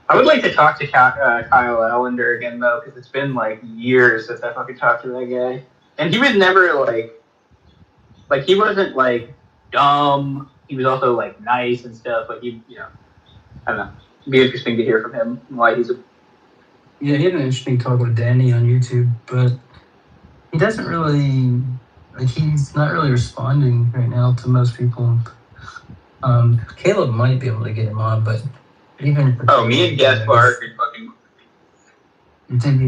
I would like to talk to Kyle Allender again though, because it's been like years since I fucking talked to that guy, and he was never like he wasn't like dumb. He was also like nice and stuff. Like I don't know. It'd be interesting to hear from him why he's a. Yeah, he had an interesting talk with Danny on YouTube, but he doesn't really he's not really responding right now to most people. Caleb might be able to get him on, but even me and Gaspar could fucking.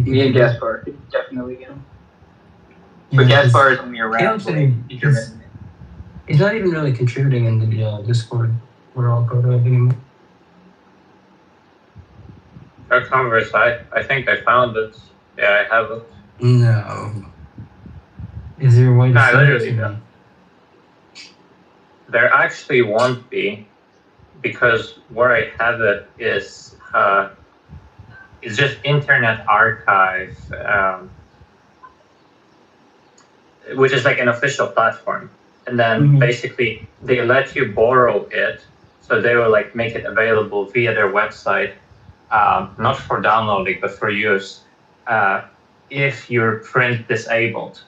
Me and Gaspar could definitely get him. But Gaspar is only around. He's not even really contributing in the Discord. We're all caught up anymore. Our Converse, I think I found it. Yeah, I have it. No. Is there a way to No, I send it literally to me? don't. There actually won't be, because where I have it is it's just Internet Archive, which is like an official platform. And then basically they let you borrow it, so they will like make it available via their website, not for downloading but for use. if you're print disabled,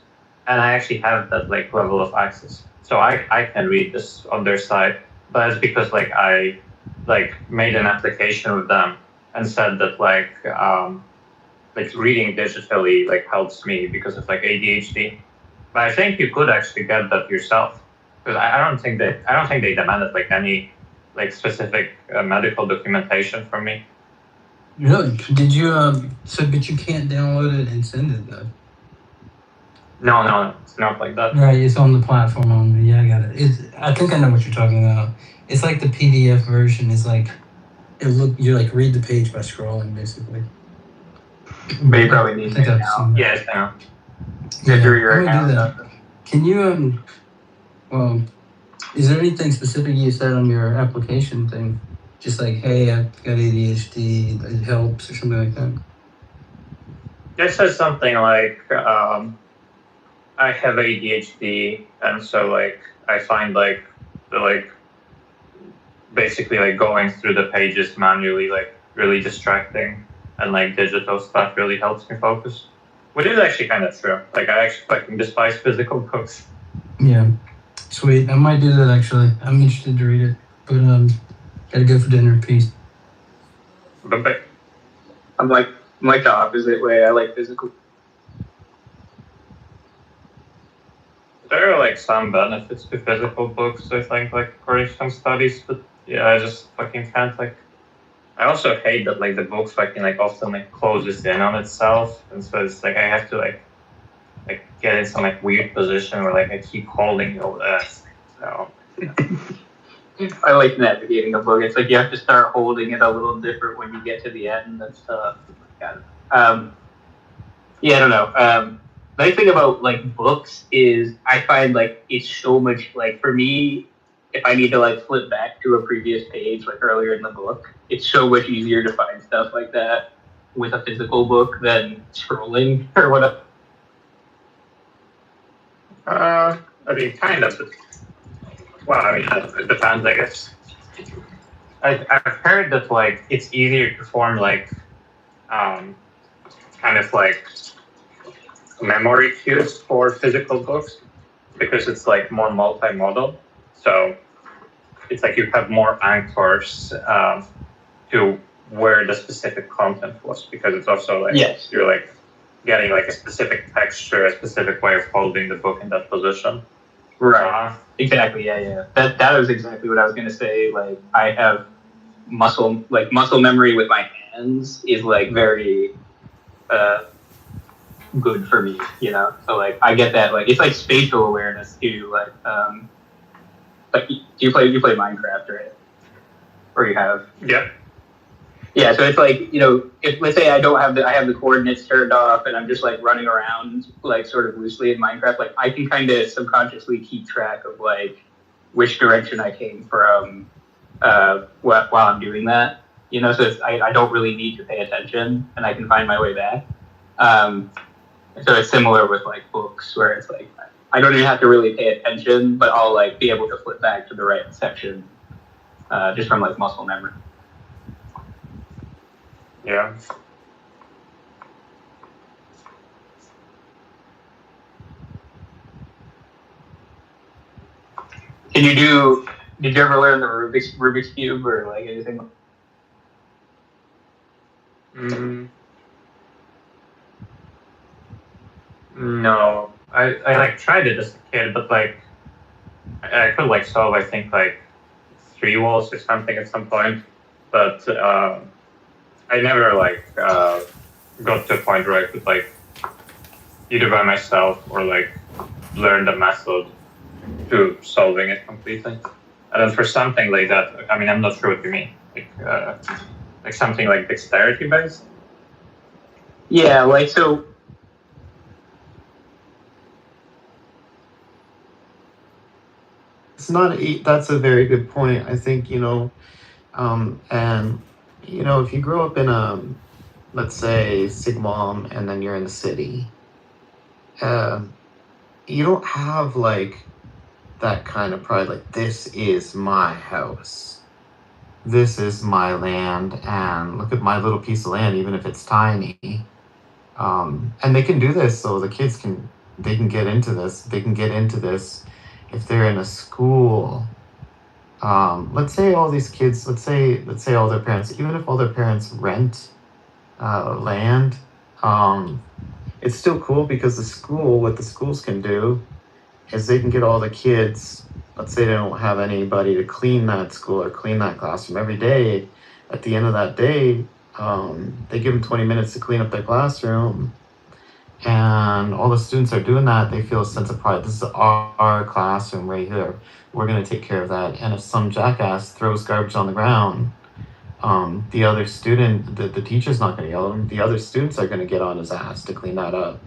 and I actually have that like level of access, so I can read this on their site, but it's because like I like made an application with them and said that like reading digitally like helps me because of like ADHD. But I think you could actually get that yourself, because I don't think they demanded like any like specific medical documentation from me. Really? Did you but you can't download it and send it though. No, it's not like that. Right, it's on the platform only. Yeah, I got it. I think I know what you're talking about. It's like the PDF version is like you like read the page by scrolling basically. But you probably need it now. Yes, I know. Yeah, Through your I'm gonna do account. that. Can you well, is there anything specific you said on your application thing? Just like, hey, I've got ADHD, it helps or something like that? It says something like I have ADHD, and so like I find like basically like going through the pages manually like really distracting, and like digital stuff really helps me focus, which is actually kind of true. Like I actually fucking despise physical books. Yeah, sweet. I might do that actually. I'm interested to read it, but gotta go for dinner. Peace. But I'm like the opposite way. I like physical. there are like some benefits to physical books, I think, like according to some studies, but yeah, I just fucking can't like. I also hate that like the book fucking like often like closes in on itself, and so it's like I have to like get in some like weird position where like I keep holding the desk. So I like navigating a book. It's like you have to start holding it a little different when you get to the end. That's tough. Yeah, I don't know. The nice thing about like books is I find like it's so much like for me, if I need to like flip back to a previous page like earlier in the book, it's so much easier to find stuff like that with a physical book than scrolling or whatever. I mean, kind of. Well, I mean, it depends, I guess. I've heard that like it's easier to form like kind of like memory cues for physical books because it's like more multimodal. So it's like you have more anchors to where the specific content was, because it's also like you're like getting like a specific texture, a specific way of holding the book in that position. Right. Exactly. Yeah. That was exactly what I was gonna say. Like I have muscle memory with my hands is like very good for me, you know. So like I get that. Like it's like spatial awareness too. Like you play Minecraft, right? Or you have? Yeah. Yeah, so it's like, you know, if let's say I have the coordinates turned off and I'm just like running around like sort of loosely in Minecraft, like I can kind of subconsciously keep track of like which direction I came from while I'm doing that, you know, so I don't really need to pay attention and I can find my way back. So it's similar with like books where it's like I don't even have to really pay attention, but I'll like be able to flip back to the right section just from like muscle memory. Yeah. Did you ever learn the Rubik's Cube or like anything? No, I like tried it as a kid, but like I could like solve I think like 3 walls or something at some point, but I never like got to a point where I could like either by myself or like learn the method to solving it completely. And then for something like that, I mean, I'm not sure what you mean, like something like dexterity based. Yeah, like so. It's not. That's a very good point. I think and if you grow up in a, let's say, Sigmund, and then you're in the city, you don't have like that kind of pride. Like, this is my house, this is my land, and look at my little piece of land, even if it's tiny. And they can do this so the kids they can get into this. They can get into this if they're in a school. Let's say all these kids, let's say all their parents, even if all their parents rent land, it's still cool because what the schools can do is they can get all the kids, let's say they don't have anybody to clean that school or clean that classroom every day. At the end of that day, they give them 20 minutes to clean up their classroom, and all the students are doing that. They feel a sense of pride. This is our classroom right here. We're going to take care of that. And if some jackass throws garbage on the ground, the other student, the teacher's not going to yell at him. The other students are going to get on his ass to clean that up.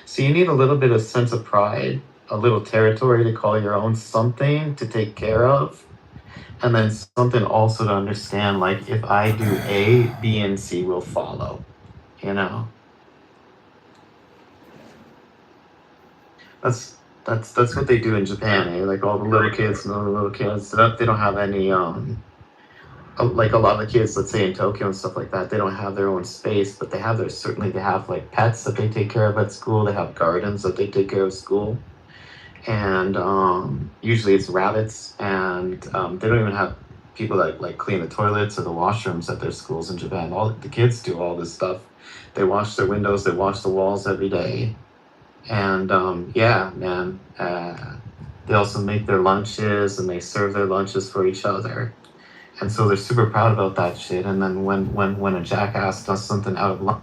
So you need a little bit of sense of pride, a little territory to call your own, something to take care of, and then something also to understand, like, if I do A, B, and C will follow, you know? That's what they do in Japan, eh? Like all the little kids, they don't have any, like a lot of the kids, let's say in Tokyo and stuff like that, they don't have their own space, but they have like pets that they take care of at school. They have gardens that they take care of at school. And usually it's rabbits, and they don't even have people that like clean the toilets or the washrooms at their schools in Japan. All the kids do all this stuff. They wash their windows, they wash the walls every day. And yeah, man, they also make their lunches and they serve their lunches for each other. And so they're super proud about that shit. And then when a jackass does something out of line,